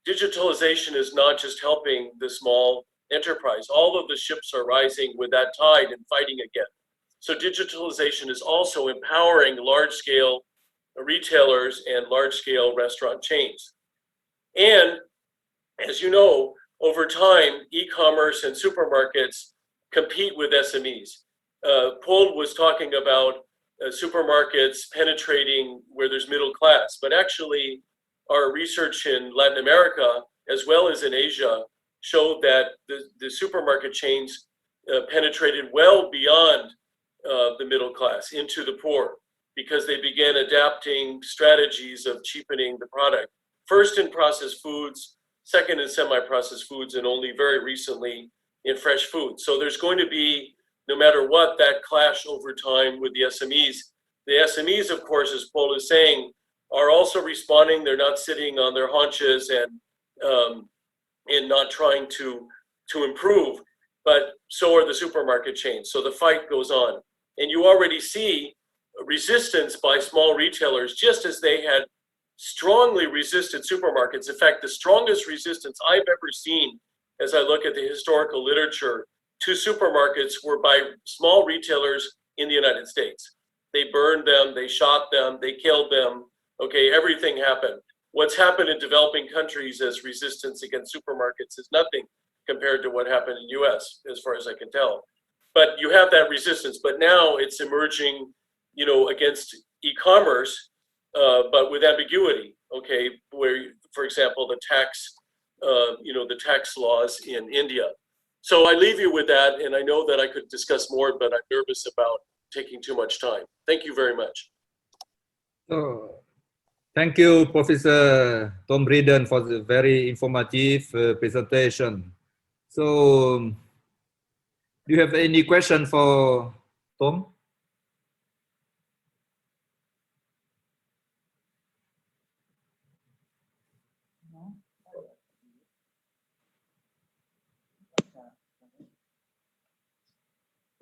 digitalization is not just helping the small enterprise. All of the ships are rising with that tide and fighting again. So digitalization is also empowering large-scale retailers and large-scale restaurant chains. And as you know, over time, e-commerce and supermarkets compete with SMEs. Paul was talking about supermarkets penetrating where there's middle class, but actually our research in Latin America, as well as in Asia, showed that the supermarket chains penetrated well beyond the middle class into the poor, because they began adapting strategies of cheapening the product. First in processed foods, second in semi-processed foods, and only very recently in fresh foods. So there's going to be, no matter what, that clash over time with the SMEs. The SMEs, of course, as Paul is saying, are also responding. They're not sitting on their haunches and not trying to improve, but so are the supermarket chains. So the fight goes on. And you already see resistance by small retailers, just as they had strongly resisted supermarkets. In fact, the strongest resistance I've ever seen as I look at the historical literature to supermarkets were by small retailers in the United States. They burned them, they shot them, they killed them. Okay, everything happened. What's happened in developing countries as resistance against supermarkets is nothing compared to what happened in US, as far as I can tell. But you have that resistance, but now it's emerging, you know, against e-commerce, but with ambiguity, okay, where, for example, the tax, you know, the tax laws in India. So I leave you with that, and I know that I could discuss more, but I'm nervous about taking too much time. Thank you very much. So, thank you, Professor Tom Reardon, for the very informative presentation. So, do you have any question for Tom?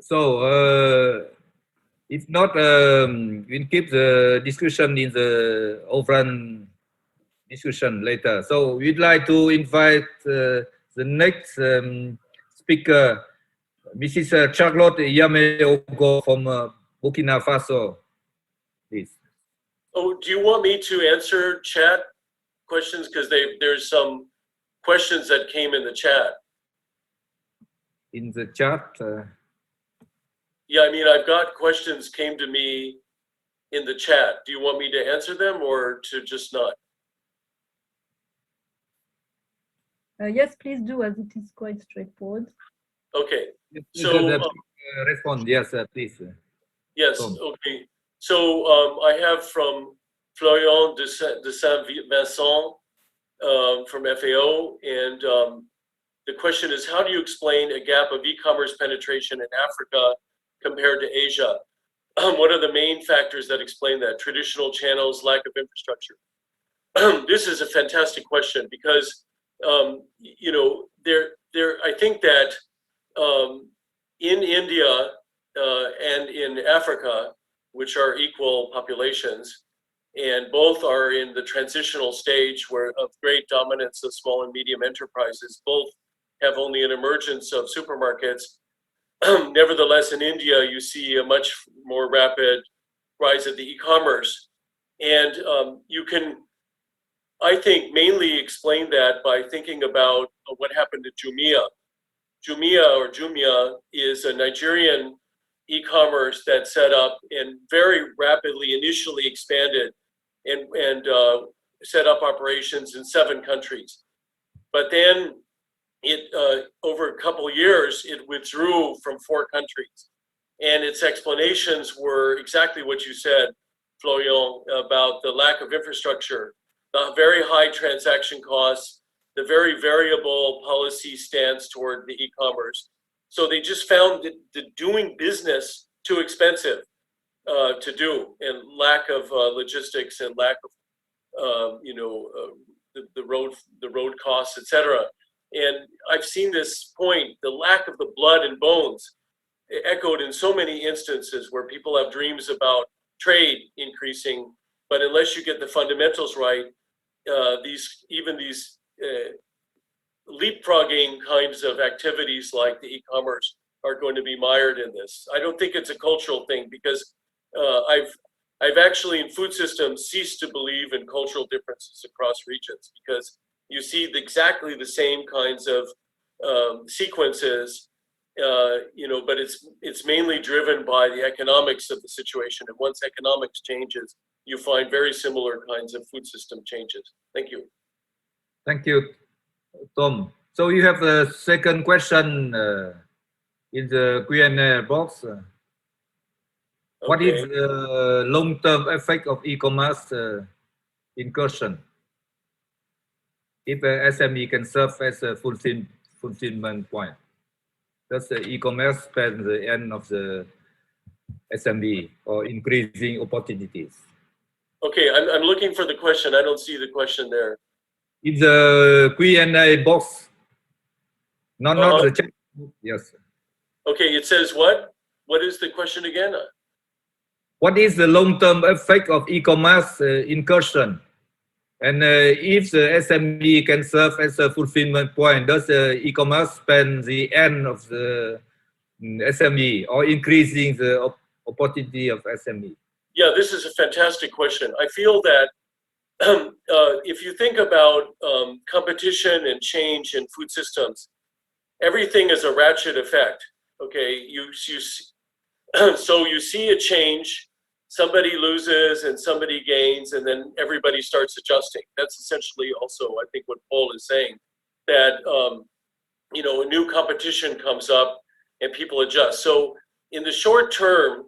So, if not, we'll keep the discussion in the overall discussion later. So, we'd like to invite the next speaker, Mrs. Charlotte Yaméogo from Burkina Faso, please. Oh, do you want me to answer chat questions? Because there's some questions that came in the chat. In the chat? Yeah, I mean, I've got questions came to me in the chat. Do you want me to answer them or to just not? Yes, please do, as it is quite straightforward. Okay. So respond, yes, please. yes, Tom. okay. So I have from Florian de Saint-Vincent from FAO, and the question is, how do you explain a gap of e-commerce penetration in Africa compared to Asia? What are the main factors that explain that? Traditional channels, lack of infrastructure. This is a fantastic question because you know, I think that in India and in Africa, which are equal populations, and both are in the transitional stage where of great dominance of small and medium enterprises, both have only an emergence of supermarkets. Nevertheless, in India, you see a much more rapid rise of the e-commerce. And you can, I think, mainly explain that by thinking about what happened to Jumia. Jumia is a Nigerian e-commerce that set up and very rapidly initially expanded and set up operations in 7 countries. But then it over a couple of years, it withdrew from 4 countries. And its explanations were exactly what you said, Florian, about the lack of infrastructure, the very high transaction costs, the very variable policy stance toward the e-commerce. So they just found the doing business too expensive to do, and lack of logistics and lack of you know, the road costs, etc. And I've seen this point, the lack of the blood and bones, echoed in so many instances where people have dreams about trade increasing, but unless you get the fundamentals right, these leapfrogging kinds of activities like the e-commerce are going to be mired in this. I don't think it's a cultural thing because I've actually in food systems ceased to believe in cultural differences across regions because you see exactly the same kinds of sequences, you know, but it's mainly driven by the economics of the situation. And once economics changes, you find very similar kinds of food system changes. Thank you. Thank you, Tom. So you have a second question in the Q&A box. What is the long-term effect of e-commerce incursion? If a SME can serve as a fulfillment point, does the e-commerce spend the end of the SME or increasing opportunities? Okay, I'm looking for the question. I don't see the question there. In the Q&A box, not the chat. Yes. Okay, it says what? What is the question again? What is the long-term effect of e-commerce incursion? And if the SME can serve as a fulfillment point, does e-commerce spend the end of the SME or increasing the opportunity of SME? Yeah, this is a fantastic question. I feel that if you think about competition and change in food systems, everything is a ratchet effect. Okay, so you see a change, somebody loses and somebody gains, and then everybody starts adjusting. That's essentially also, I think, what Paul is saying, that you know, a new competition comes up and people adjust. So in the short term,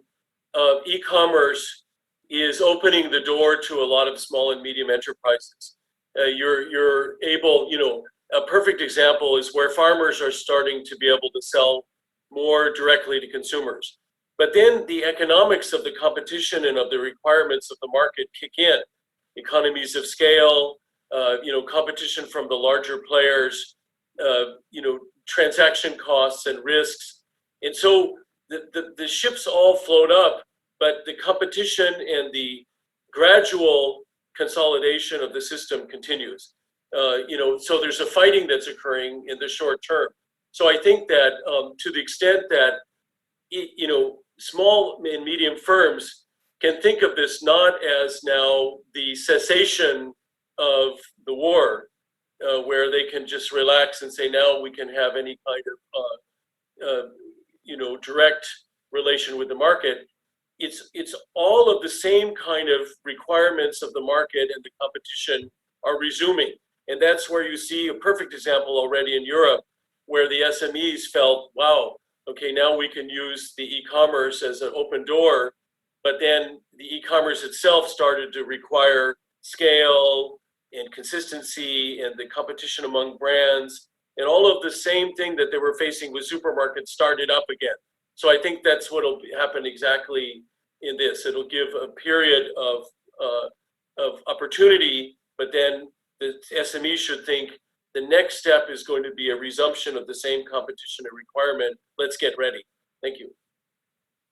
e-commerce is opening the door to a lot of small and medium enterprises. You're able, you know, a perfect example is where farmers are starting to be able to sell more directly to consumers. But then the economics of the competition and of the requirements of the market kick in. Economies of scale, you know, competition from the larger players, you know, transaction costs and risks. And so the ships all float up, but the competition and the gradual consolidation of the system continues. You know, so there's a fighting that's occurring in the short term. So I think that to the extent that, you know, small and medium firms can think of this not as now the cessation of the war, where they can just relax and say, now we can have any kind of, you know, direct relation with the market. It's all of the same kind of requirements of the market and the competition are resuming. And that's where you see a perfect example already in Europe, where the SMEs felt, wow, okay, now we can use the e-commerce as an open door, but then the e-commerce itself started to require scale and consistency and the competition among brands, and all of the same thing that they were facing with supermarkets started up again. So I think that's what will happen exactly in this. It'll give a period of opportunity, but then the SME should think the next step is going to be a resumption of the same competition and requirement. Let's get ready. Thank you.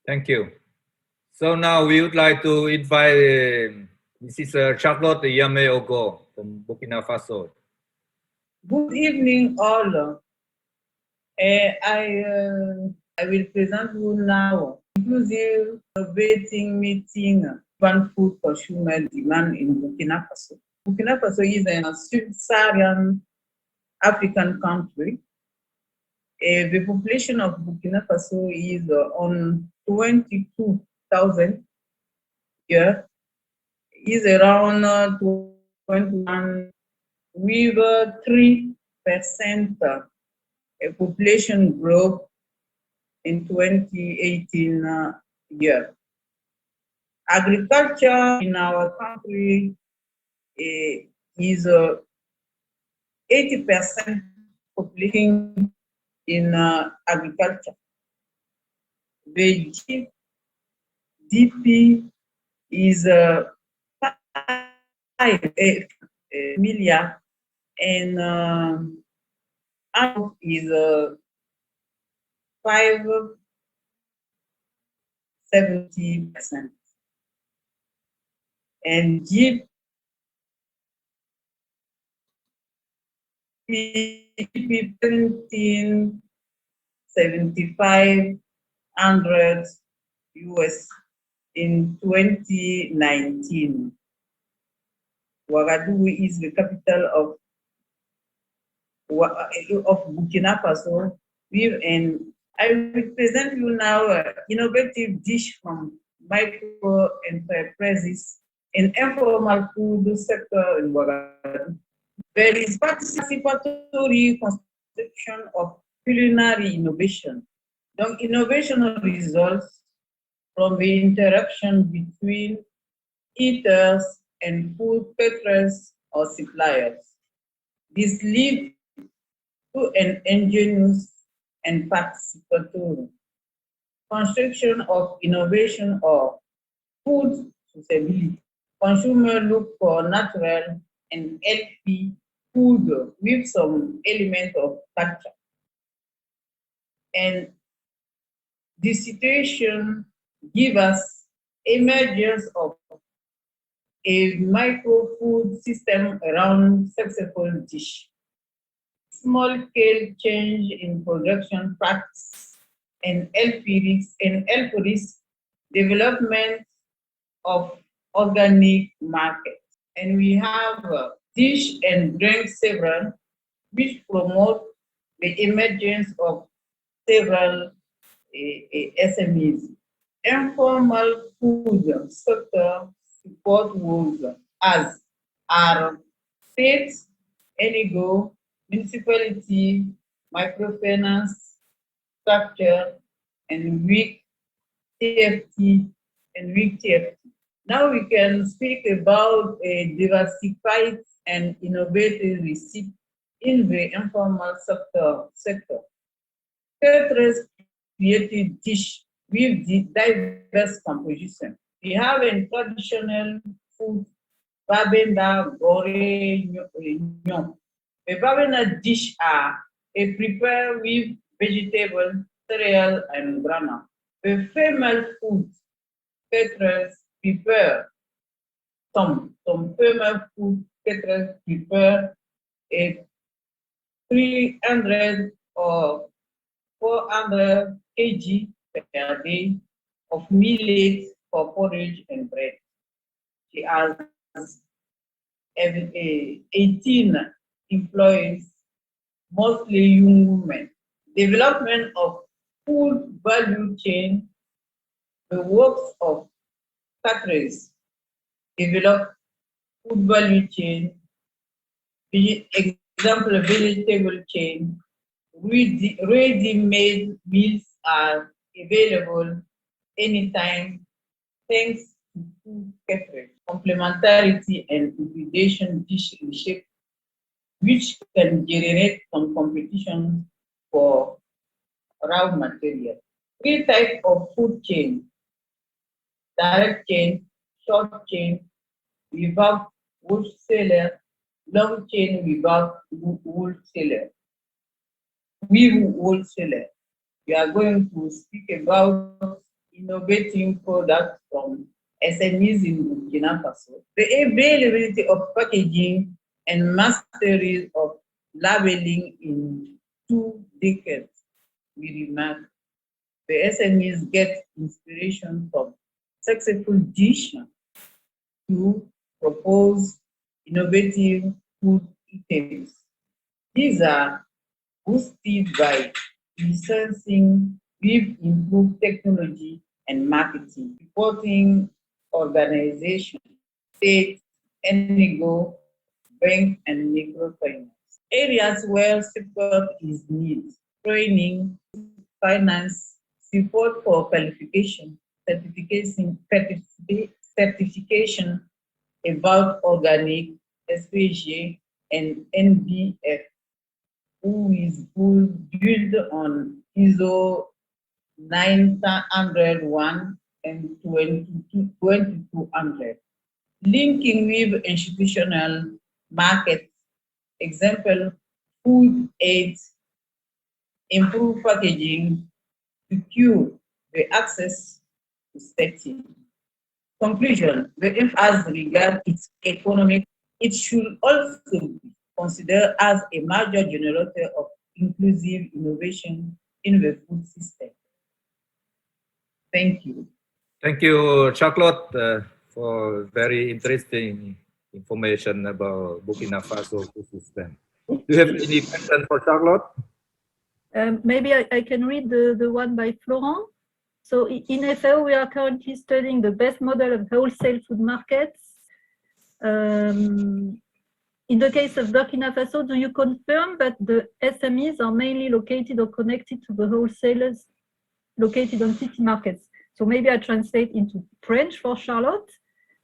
Thank you. So now we would like to invite Mrs. Charlotte Yaméogo from Burkina Faso. Good evening, all. I will present you now inclusive innovating meeting urban food consumer demand in Burkina Faso. Burkina Faso is a sub-Saharan African country. The population of Burkina Faso is on 22,000 here, is around 21 with 3% population growth in 2018 year. Agriculture in our country is 80% population in agriculture. The GDP is 5 million and out is 570%. And GDP 17,500 US in 2019. Ouagadougou is the capital of Burkina Faso. And I will present you now an innovative dish from micro enterprises in informal food sector in Ouagadougou. There is participatory construction of culinary innovation. The innovation results from the interaction between eaters and food patrons or suppliers. This leads to an ingenious and participatory construction of innovation or food sustainability. Consumers look for natural and healthy food with some element of culture. And this situation gives us emergence of a micro-food system around successful dish. Small-scale change in production practice and LPRIS development of organic markets. And we have Dish and Drink Several, which promote the emergence of several SMEs. Informal food sector support rules as are states, Yaméogo, municipality, microfinance, structure, and weak TFT Now we can speak about a diversified and innovative receipt in the informal sector. Caterers created dish with diverse composition. We have a traditional food, babenda, gore, nyom. The babenda dish are prepared with vegetable, cereal, and granola. The female food caterers prepare some female food caterers prepare a 300 or 400 kg per day of millet for porridge and bread. She has 18 employees, mostly young women. Development of food value chain, the works of caterers develop food value chain, example vegetable chain, ready-made meals are available anytime thanks to food caterers. Complementarity and hybridization dish reshape, which can generate some competition for raw material. 3 types of food chain: direct chain, short chain, without wholesaler, long chain without wholesaler. We are going to speak about innovating products from SMEs in Burkina Faso. The availability of packaging and mastery of labeling in 2 decades, we remark. The SMEs get inspiration from successful dish to propose innovative food items. These are boosted by licensing with improved technology and marketing, supporting organization, state, Yaméogo, bank, and microfinance. Areas where support is needed: training, finance, support for qualification, certification about organic, SPG, and NBF, who is built on ISO 901 and 2200. Linking with institutional markets, example, food aids, improve packaging, secure the access to safety. Conclusion: the as regards its economic, it should also be considered as a major generator of inclusive innovation in the food system. Thank you. Thank you, Charlotte, for very interesting information about Burkina Faso food system. Do you have any question for Charlotte? Maybe I can read the one by Florent. So in FAO, we are currently studying the best model of wholesale food markets. In the case of Burkina Faso, do you confirm that the SMEs are mainly located or connected to the wholesalers located on city markets? So maybe I translate into French for Charlotte.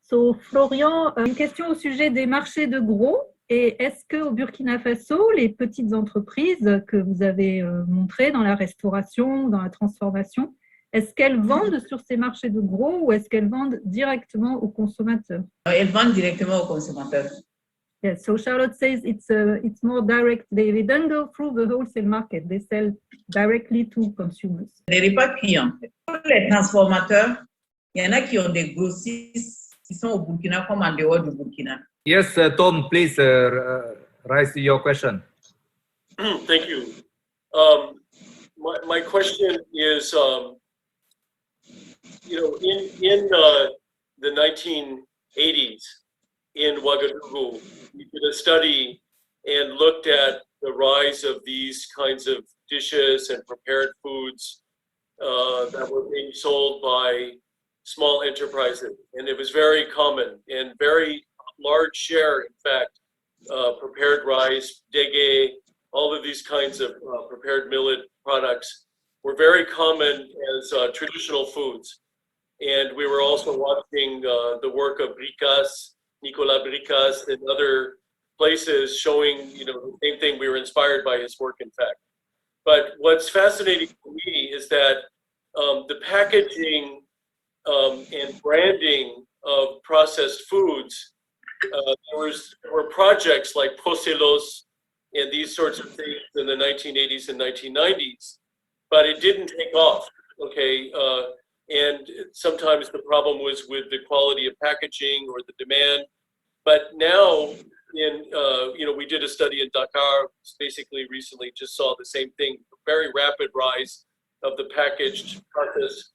So Florian, une question au sujet des marchés de gros. Et est-ce qu'au Burkina Faso, les petites entreprises que vous avez montrées dans la restauration, dans la transformation, est-ce qu'elles vendent sur ces marchés de gros ou est-ce qu'elles vendent directement aux consommateurs? Elles vendent directement aux consommateurs. Yes, so Charlotte says it's more direct. They don't go through the wholesale market. They sell directly to consumers. Les repas clients. Pour les transformateurs, il y en a qui ont des grossistes qui sont au Burkina comme en dehors du Burkina? Yes, Tom, please raise your question. Thank you. My question is, in the 1980s in Ouagadougou, we did a study and looked at the rise of these kinds of dishes and prepared foods that were being sold by small enterprises. And it was very common and very large share, in fact, prepared rice, dege, all of these kinds of prepared millet products were very common as traditional foods. And we were also watching the work of Bricas, Nicolas Bricas, and other places showing, the same thing. We were inspired by his work, in fact. But what's fascinating to me is that the packaging and branding of processed foods, there were projects like Procelos and these sorts of things in the 1980s and 1990s, but it didn't take off, okay? And sometimes the problem was with the quality of packaging or the demand. But now, we did a study in Dakar, basically recently just saw the same thing, very rapid rise of the packaged processed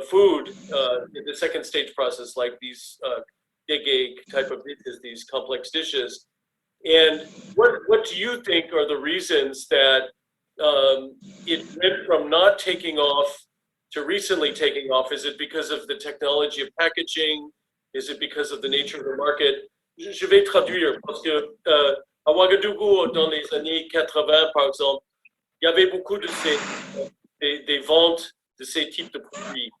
food in the second stage process, like these dege type of dishes, these complex dishes. And what do you think are the reasons that it went from not taking off to recently taking off? Is it because of the technology of packaging? Is it because of the nature of the market? Je vais traduire parce que à Ouagadougou, dans les années 80, par exemple, il y avait beaucoup de des ventes de ces types de produits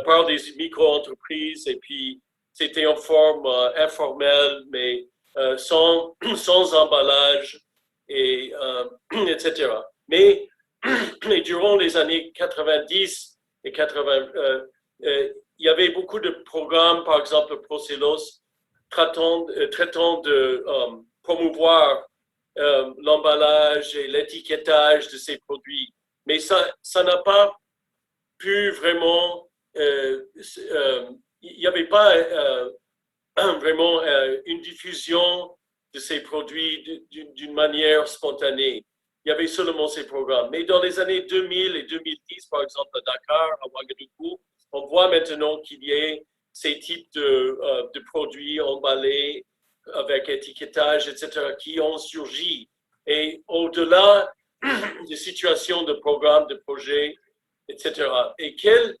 par des micro-entreprises, et puis c'était en forme informelle, mais sans emballage, et, etc. Mais durant les années 90 et 80, il y avait beaucoup de programmes, par exemple Procelos, traitant de promouvoir l'emballage et l'étiquetage de ces produits. Mais ça n'a pas pu vraiment, il n'y avait pas vraiment une diffusion de ces produits d'une manière spontanée. Il y avait seulement ces programmes. Mais dans les années 2000 et 2010, par exemple, à Dakar, à Ouagadougou, on voit maintenant qu'il y a ces types de produits emballés avec étiquetage, etc., qui ont surgi. Et au-delà des situations de programmes, de projets, etc. Et quelles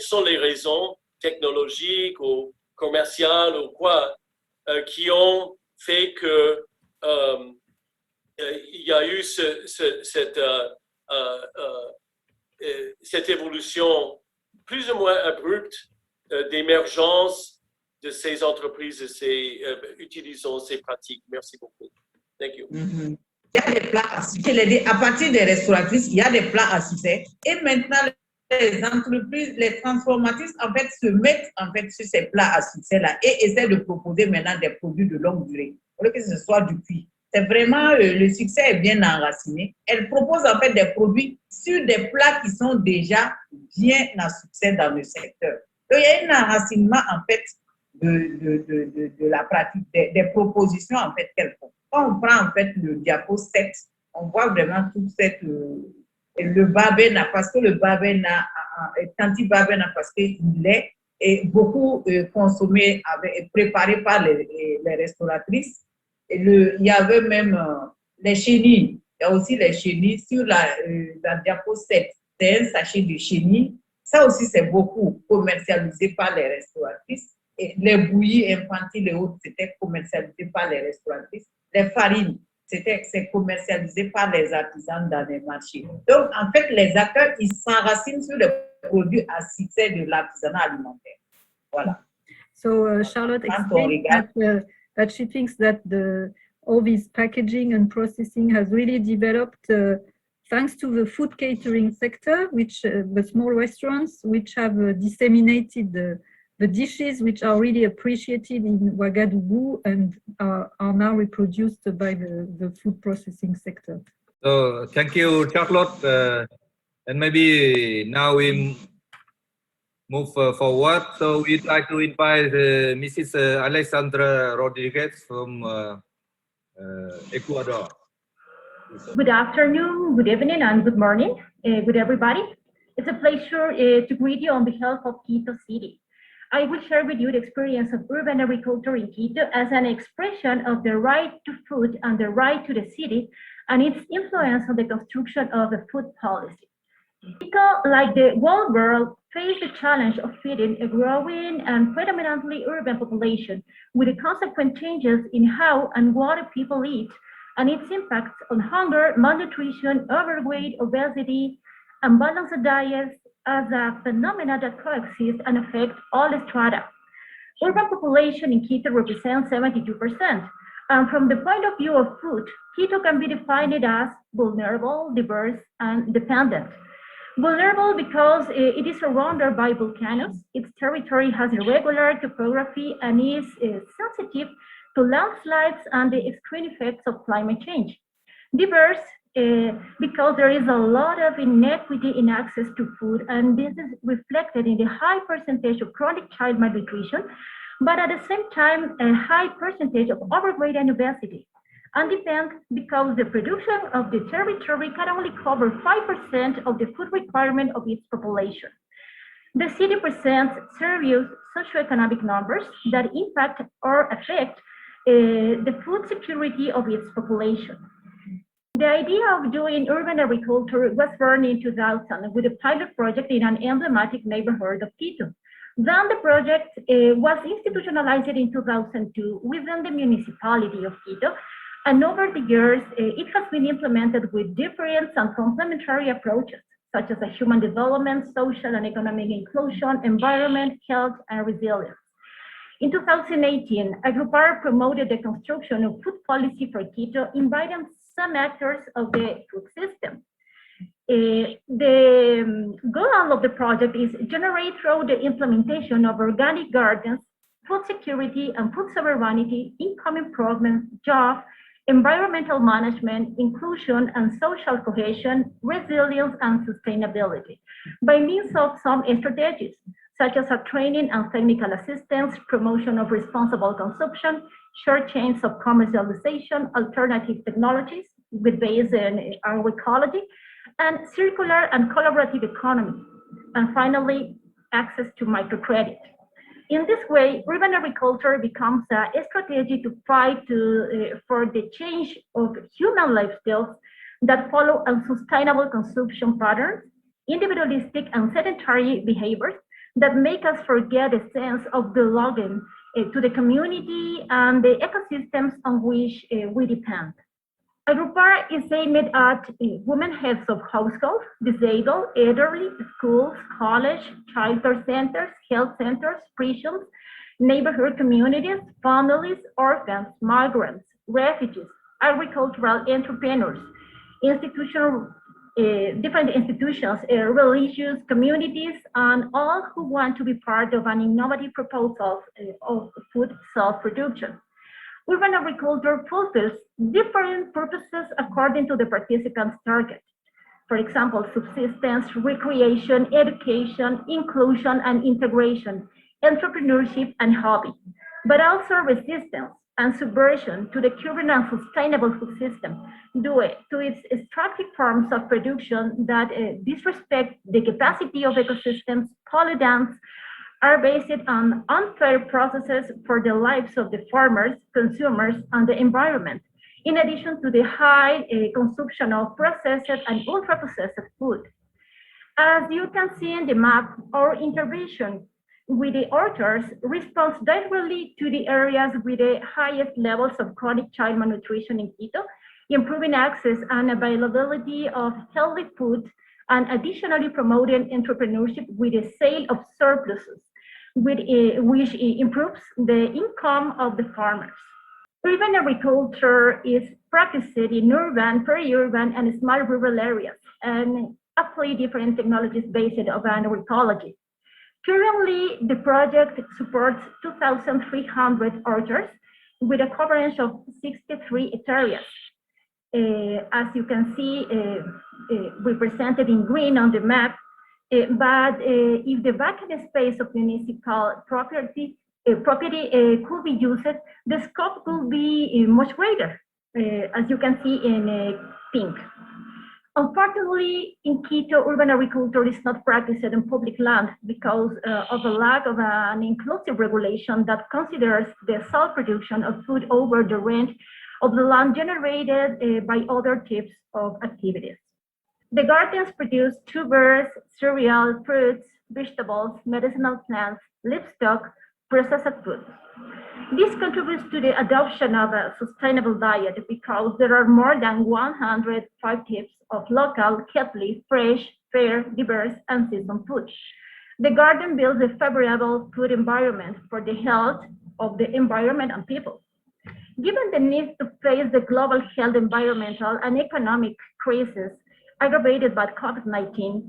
sont les raisons technologiques ou commerciales ou quoi qui ont fait que il y a eu cette évolution plus ou moins abrupte d'émergence de ces entreprises utilisant ces pratiques. Merci beaucoup. Thank you. Il y a des plats à succès. À partir des restauratrices, il y a des plats à succès. Et maintenant, les entreprises, les transformatrices, en fait, se mettent en fait sur ces plats à succès-là et essaient de proposer maintenant des produits de longue durée, au lieu que ce soit du cuit. C'est vraiment, le succès est bien enraciné. Elles proposent en fait des produits sur des plats qui sont déjà bien à succès dans le secteur. Donc, il y a un enracinement en fait de la pratique, des propositions en fait qu'elles font. Quand on prend en fait le diapo 7, on voit vraiment toute cette, le babena, parce que le babena, tanti-babena, parce qu'il est beaucoup consommé, préparé par les restauratrices. Et il y avait même les chenilles. Il y a aussi les chenilles sur la diapo 7. C'est un sachet de chenilles. Ça aussi, c'est beaucoup commercialisé par les restauratrices. Et les bouillies infantiles et autres, c'était commercialisé par les restauratrices. Les farines, c'est commercialisé par les artisans dans les marchés. Donc, en fait, les acteurs, ils s'enracinent sur les produits à succès de l'artisanat alimentaire. Voilà. So Charlotte explained that she thinks that all this packaging and processing has really developed thanks to the food catering sector, which the small restaurants, which have disseminated the dishes which are really appreciated in Ouagadougou and are now reproduced by the food processing sector. So thank you, Charlotte. And maybe now we move forward. So we'd like to invite Mrs. Alexandra Rodriguez from Ecuador. Good afternoon, good evening, and good morning, with everybody. It's a pleasure to greet you on behalf of Quito City. I will share with you the experience of urban agriculture in Quito as an expression of the right to food and the right to the city and its influence on the construction of the food policy. Quito, like the whole world, faced the challenge of feeding a growing and predominantly urban population with the consequent changes in how and what people eat and its impacts on hunger, malnutrition, overweight, obesity, unbalanced diets as a phenomena that coexist and affect all strata. Urban population in Quito represents 72%. And from the point of view of food, Quito can be defined as vulnerable, diverse, and dependent. Vulnerable because it is surrounded by volcanoes, its territory has irregular topography and is sensitive to landslides and the extreme effects of climate change. Diverse because there is a lot of inequity in access to food, and this is reflected in the high percentage of chronic child malnutrition, but at the same time, a high percentage of overweight and obesity. And depends because the production of the territory can only cover 5% of the food requirement of its population. The city presents serious socioeconomic numbers that impact or affect the food security of its population. The idea of doing urban agriculture was born in 2000 with a pilot project in an emblematic neighborhood of Quito. Then the project was institutionalized in 2002 within the municipality of Quito, and over the years, it has been implemented with different and complementary approaches, such as human development, social and economic inclusion, environment, health, and resilience. In 2018, Agrupar promoted the construction of food policy for Quito, inviting some actors of the food system. The goal of the project is generate through the implementation of organic gardens, food security and food sovereignty, income improvement, jobs, environmental management, inclusion and social cohesion, resilience and sustainability by means of some strategies, such as training and technical assistance, promotion of responsible consumption, short chains of commercialization, alternative technologies with base in agroecology, and circular and collaborative economy. And finally, access to microcredit. In this way, urban agriculture becomes a strategy to fight for the change of human lifestyles that follow unsustainable consumption patterns, individualistic and sedentary behaviors that make us forget the sense of belonging to the community and the ecosystems on which we depend. Agrupar is aimed at women heads of households, disabled, elderly, schools, college, childcare centers, health centers, prisons, neighborhood communities, families, orphans, migrants, refugees, agricultural entrepreneurs, different institutions, religious communities, and all who want to be part of an innovative proposal of food self-production. Urban agriculture fulfills different purposes according to the participants' target. For example, subsistence, recreation, education, inclusion and integration, entrepreneurship and hobby, but also resistance and subversion to the current unsustainable food system due to its extractive forms of production that disrespect the capacity of ecosystems, pollutants, are based on unfair processes for the lives of the farmers, consumers, and the environment, in addition to the high consumption of processed and ultra-processed food. As you can see in the map, our intervention with the authors responds directly to the areas with the highest levels of chronic child malnutrition in Quito, improving access and availability of healthy food, and additionally promoting entrepreneurship with the sale of surpluses, which improves the income of the farmers. Urban agriculture is practiced in urban, peri-urban, and small rural areas, and apply different technologies based on agroecology. Currently, the project supports 2,300 orchards with a coverage of 63 hectares. As you can see, represented in green on the map, But if the vacant space of municipal property could be used, the scope could be much greater, as you can see in pink. Unfortunately, in Quito, urban agriculture is not practiced on public land because of a lack of an inclusive regulation that considers the self-production of food over the rent of the land generated by other types of activities. The gardens produce tubers, cereal, fruits, vegetables, medicinal plants, livestock, processed food. This contributes to the adoption of a sustainable diet because there are more than 105 types of local, healthy, fresh, fair, diverse, and seasonal food. The garden builds a favorable food environment for the health of the environment and people. Given the need to face the global health, environmental, and economic crisis aggravated by COVID-19,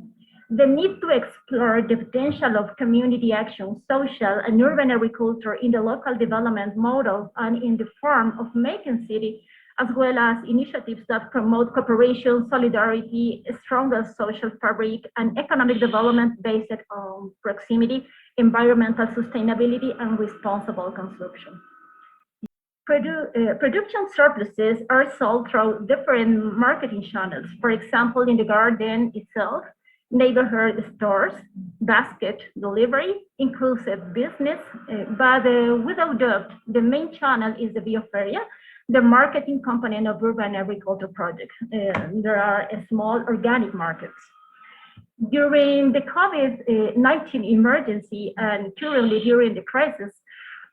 the need to explore the potential of community action, social and urban agriculture in the local development model and in the form of making city, as well as initiatives that promote cooperation, solidarity, a stronger social fabric, and economic development based on proximity, environmental sustainability, and responsible consumption. Production surpluses are sold through different marketing channels. For example, in the garden itself, neighborhood stores, basket delivery, inclusive business, but without doubt, the main channel is the bioferia, the marketing component of urban agriculture projects. There are small organic markets. During the COVID-19 emergency and currently during the crisis,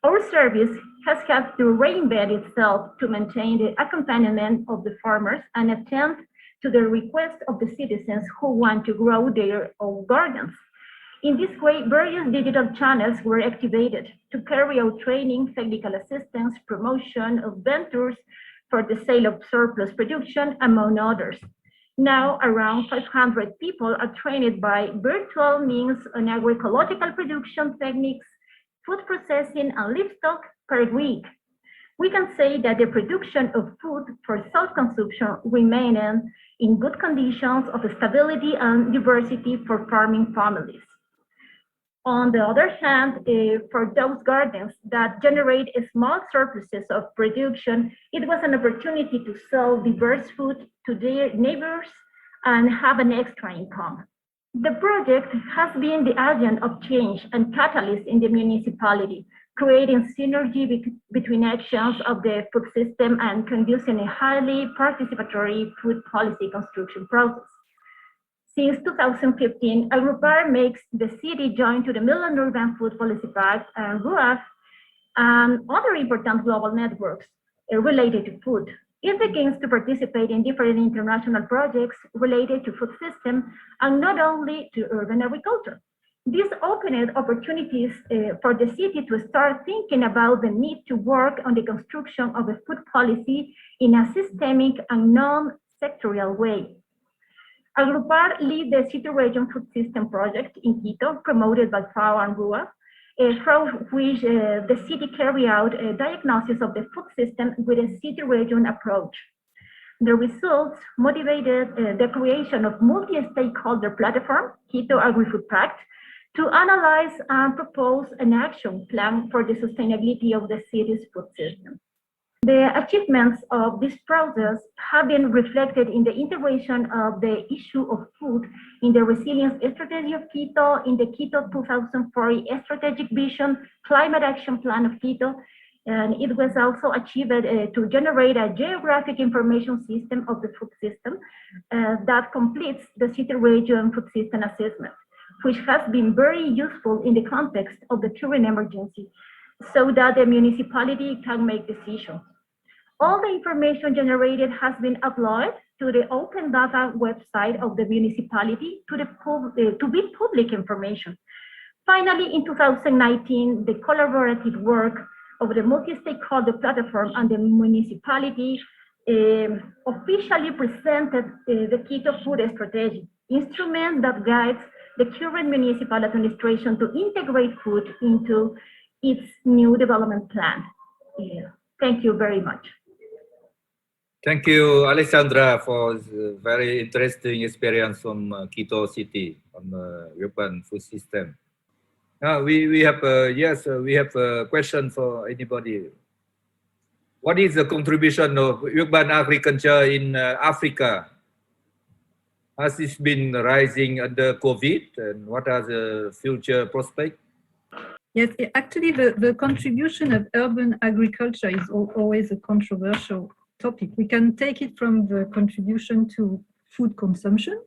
our service has had to reinvent itself to maintain the accompaniment of the farmers and attend to the request of the citizens who want to grow their own gardens. In this way, various digital channels were activated to carry out training, technical assistance, promotion of ventures for the sale of surplus production, among others. Now, around 500 people are trained by virtual means on agroecological production techniques, food processing, and livestock per week. We can say that the production of food for self-consumption remains in good conditions of stability and diversity for farming families. On the other hand, for those gardens that generate small surpluses of production, it was an opportunity to sell diverse food to their neighbors and have an extra income. The project has been the agent of change and catalyst in the municipality, creating synergy between actions of the food system and conducing a highly participatory food policy construction process. Since 2015, Agrupar makes the city join to the Milan Urban Food Policy Pact and RUAF and other important global networks related to food. It begins to participate in different international projects related to food system and not only to urban agriculture. This opened opportunities for the city to start thinking about the need to work on the construction of a food policy in a systemic and non-sectorial way. Agrupar leads the City Region Food System Project in Quito, promoted by FAO and RUA, through which the city carry out a diagnosis of the food system with a city region approach. The results motivated the creation of multi-stakeholder platform, Quito Agri-Food Pact, to analyze and propose an action plan for the sustainability of the city's food system. The achievements of this process have been reflected in the integration of the issue of food in the resilience strategy of Quito, in the Quito 2040 strategic vision, climate action plan of Quito, and it was also achieved to generate a geographic information system of the food system that completes the city region food system assessment, which has been very useful in the context of the current emergency, so that the municipality can make decisions. All the information generated has been uploaded to the open data website of the municipality to be public information. Finally, in 2019, the collaborative work of the multi-stakeholder platform and the municipality officially presented the Quito Food Strategy, instrument that guides the current municipal administration to integrate food into its new development plan. Thank you very much. Thank you, Alexandra, for the very interesting experience from Quito City on the urban food system. We have we have a question for anybody. What is the contribution of urban agriculture in Africa? Has it been rising under COVID, and what are the future prospects? Yes, actually, the contribution of urban agriculture is always a controversial topic. We can take it from the contribution to food consumption,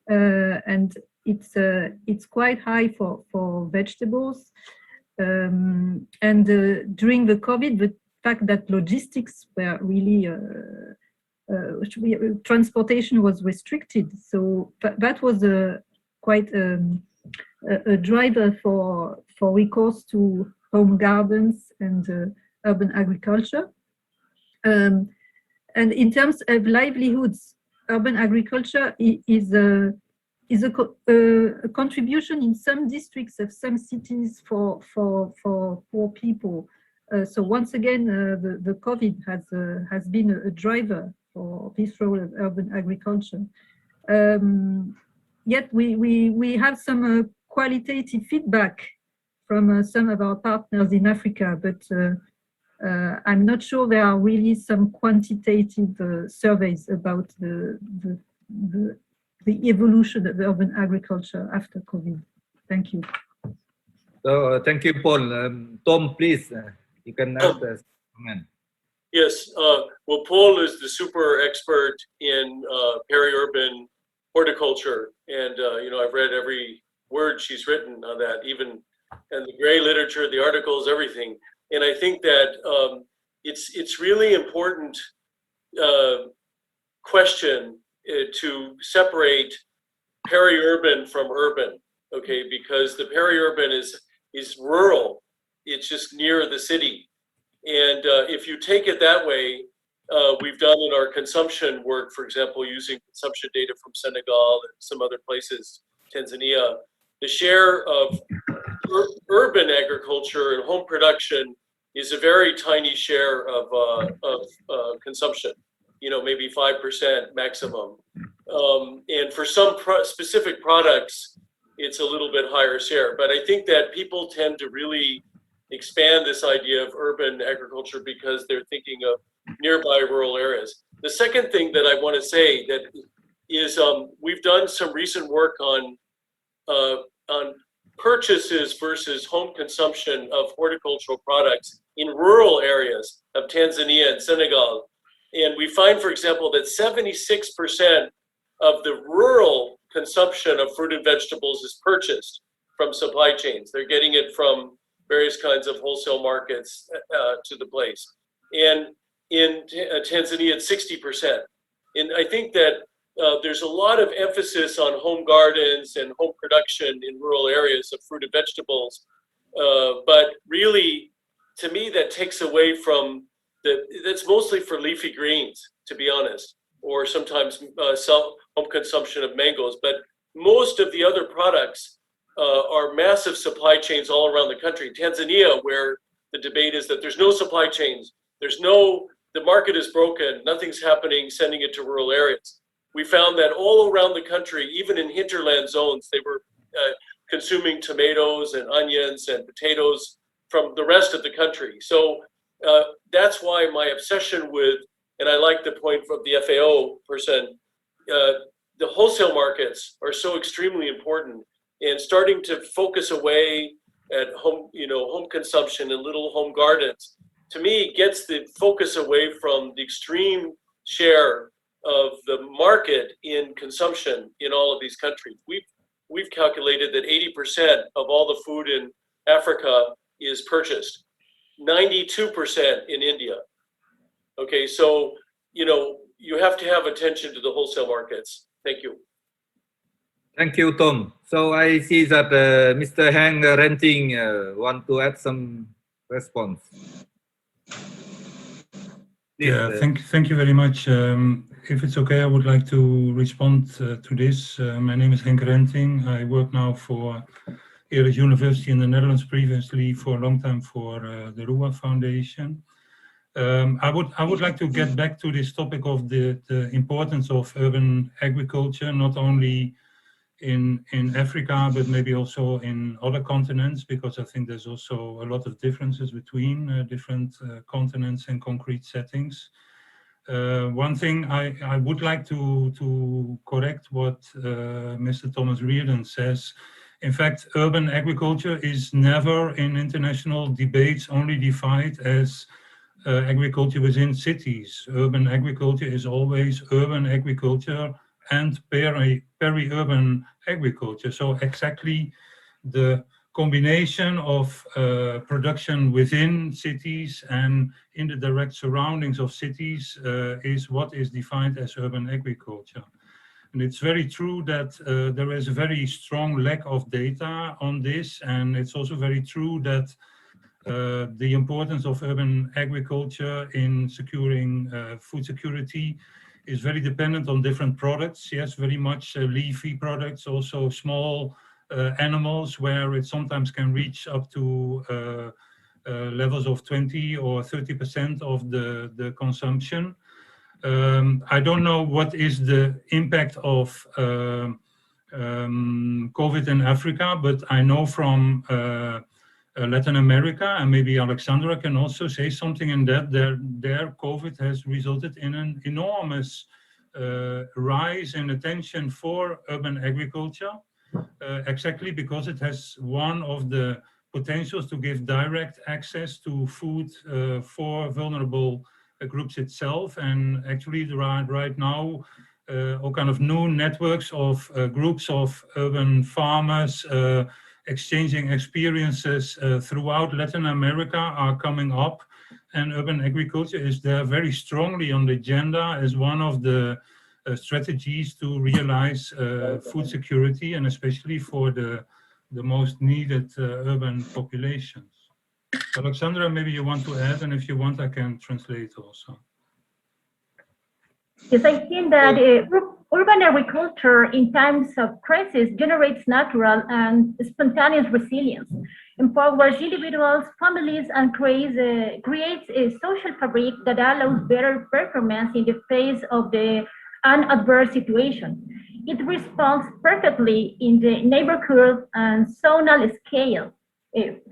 and it's quite high for vegetables. And during the COVID, the fact that logistics were really transportation was restricted, so that was quite a driver for recourse to home gardens and urban agriculture. And in terms of livelihoods, urban agriculture is a contribution in some districts of some cities for poor people. So once again, the COVID has been a driver for this role of urban agriculture. Yet we have some qualitative feedback from some of our partners in Africa, but I'm not sure there are really some quantitative surveys about the evolution of urban agriculture after COVID. Thank you. So thank you, Paul. Tom, please, you can add a comment. Yes, well, Paule is the super expert in peri-urban horticulture, and you know, I've read every word she's written on that, even and the gray literature, the articles, everything. And I think that it's really important question to separate peri-urban from urban, okay? Because the peri-urban is rural, it's just near the city. And if you take it that way, we've done in our consumption work, for example, using consumption data from Senegal and some other places, Tanzania, the share of urban agriculture and home production is a very tiny share of consumption, you know, maybe 5% maximum. And for some specific products, it's a little bit higher share. But I think that people tend to really expand this idea of urban agriculture because they're thinking of nearby rural areas. The second thing that I want to say that is we've done some recent work on purchases versus home consumption of horticultural products in rural areas of Tanzania and Senegal. And we find, for example, that 76% of the rural consumption of fruit and vegetables is purchased from supply chains. They're getting it from various kinds of wholesale markets to the place. And in Tanzania, it's 60%. And I think that there's a lot of emphasis on home gardens and home production in rural areas of fruit and vegetables. But really, to me, that takes away from that's mostly for leafy greens, to be honest, or sometimes home consumption of mangoes. But most of the other products are massive supply chains all around the country. Tanzania, where the debate is that there's no supply chains, the market is broken, nothing's happening, sending it to rural areas. We found that all around the country, even in hinterland zones, they were consuming tomatoes and onions and potatoes from the rest of the country. So that's why my obsession with, and I like the point from the FAO person, the wholesale markets are so extremely important, and starting to focus away at home, home consumption and little home gardens, to me, gets the focus away from the extreme share of the market in consumption in all of these countries. We've calculated that 80% of all the food in Africa is purchased, 92% in India. Okay, so you have to have attention to the wholesale markets. Thank you. Thank you, Tom. So I see that Mr. Hang Renting want to add some response. Please, yeah, thank you very much. If it's okay, I would like to respond to this. My name is Henk Renting. I work now for Erasmus University in the Netherlands, previously for a long time for the RUA Foundation. I would like to get back to this topic of the importance of urban agriculture, not only in Africa, but maybe also in other continents, because I think there's also a lot of differences between different continents and concrete settings. One thing I would like to correct what Mr. Thomas Reardon says. In fact, urban agriculture is never in international debates only defined as agriculture within cities. Urban agriculture is always urban agriculture and peri-urban agriculture. So exactly the combination of production within cities and in the direct surroundings of cities is what is defined as urban agriculture. And it's very true that there is a very strong lack of data on this, and it's also very true that the importance of urban agriculture in securing food security is very dependent on different products. Yes, very much leafy products, also small animals, where it sometimes can reach up to levels of 20 or 30% of the consumption. I don't know what is the impact of COVID in Africa, but I know from Latin America, and maybe Alexandra can also say something in that, their COVID has resulted in an enormous rise in attention for urban agriculture, exactly because it has one of the potentials to give direct access to food for vulnerable groups itself. And actually right now, all kind of new networks of groups of urban farmers exchanging experiences throughout Latin America are coming up, and urban agriculture is there very strongly on the agenda as one of the strategies to realize food security, and especially for the most needed urban populations. Alexandra, maybe you want to add, and if you want, I can translate also. Yes, I think that urban agriculture in times of crisis generates natural and spontaneous resilience, empowers individuals, families, and creates a social fabric that allows better performance in the face of an adverse situation. It responds perfectly in the neighborhood and zonal scale,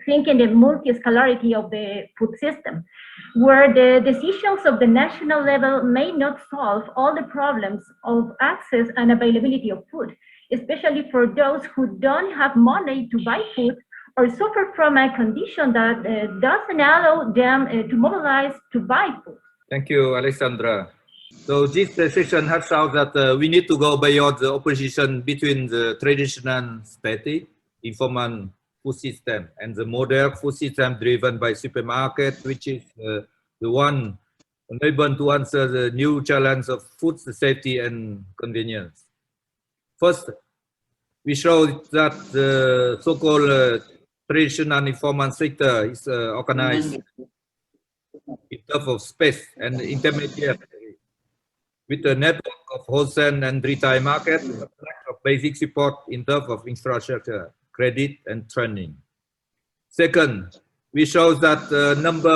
thinking the multi-scalarity of the food system, where the decisions of the national level may not solve all the problems of access and availability of food, especially for those who don't have money to buy food or suffer from a condition that doesn't allow them to mobilize to buy food. Thank you, Alexandra. So this session has shown that we need to go beyond the opposition between the traditional static, informal food system and the modern food system driven by supermarket, which is the one unable to answer the new challenge of food safety and convenience. First, we show that the so-called traditional informal sector is organized in terms of space and intermediate with a network of wholesale and retail market, a lack of basic support in terms of infrastructure, credit, and training. Second, we show that a number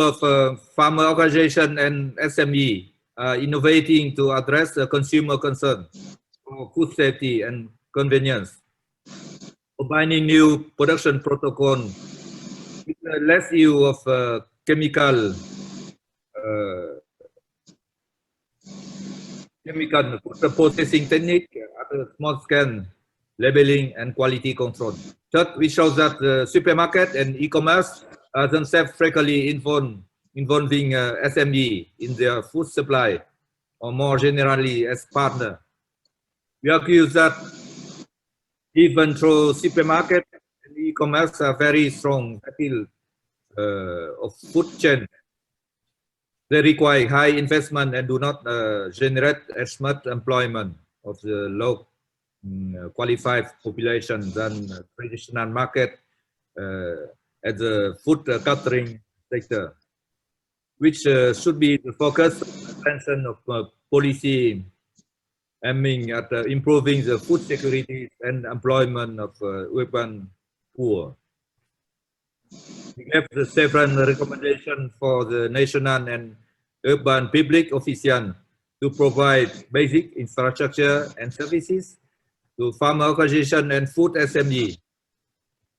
of farmer organizations and SMEs are innovating to address the consumer concern for food safety and convenience, combining new production protocol with less use of chemical food processing technique at a small scale, labeling and quality control. Third, we show that the supermarket and e-commerce are themselves frequently involving SME in their food supply, or more generally as partner. We argue that even though supermarket and e-commerce are very strong appeal of food chain, they require high investment and do not generate as much employment of the low qualified population than traditional market at the food catering sector, which should be the focus of attention of policy aiming at improving the food security and employment of urban poor. We gave the several recommendations for the national and urban public officials to provide basic infrastructure and services to farmer organization and food SME,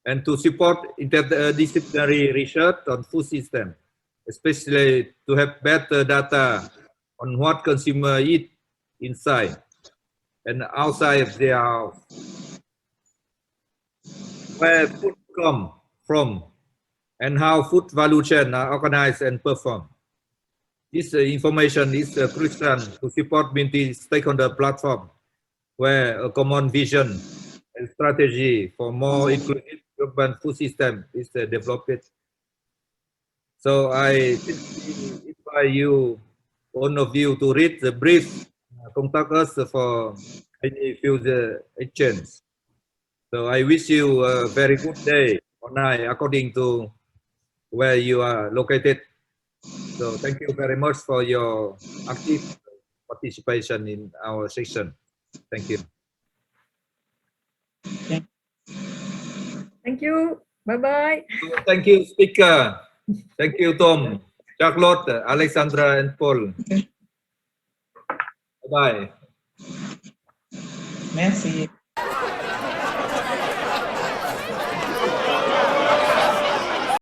and to support interdisciplinary research on food system, especially to have better data on what consumers eat inside and outside their house, where food come from, and how food value chain are organized and performed. This information is crucial to support multi-stakeholder platform, where a common vision and strategy for more inclusive urban food system is developed. So I invite you, all of you, to read the brief, contact us for any future exchange. So I wish you a very good day or night according to where you are located. So thank you very much for your active participation in our session. Thank you. Thank you. Bye-bye. Thank you, speaker. Thank you, Tom, Charlotte, Alexandra, and Paul. Bye. Merci.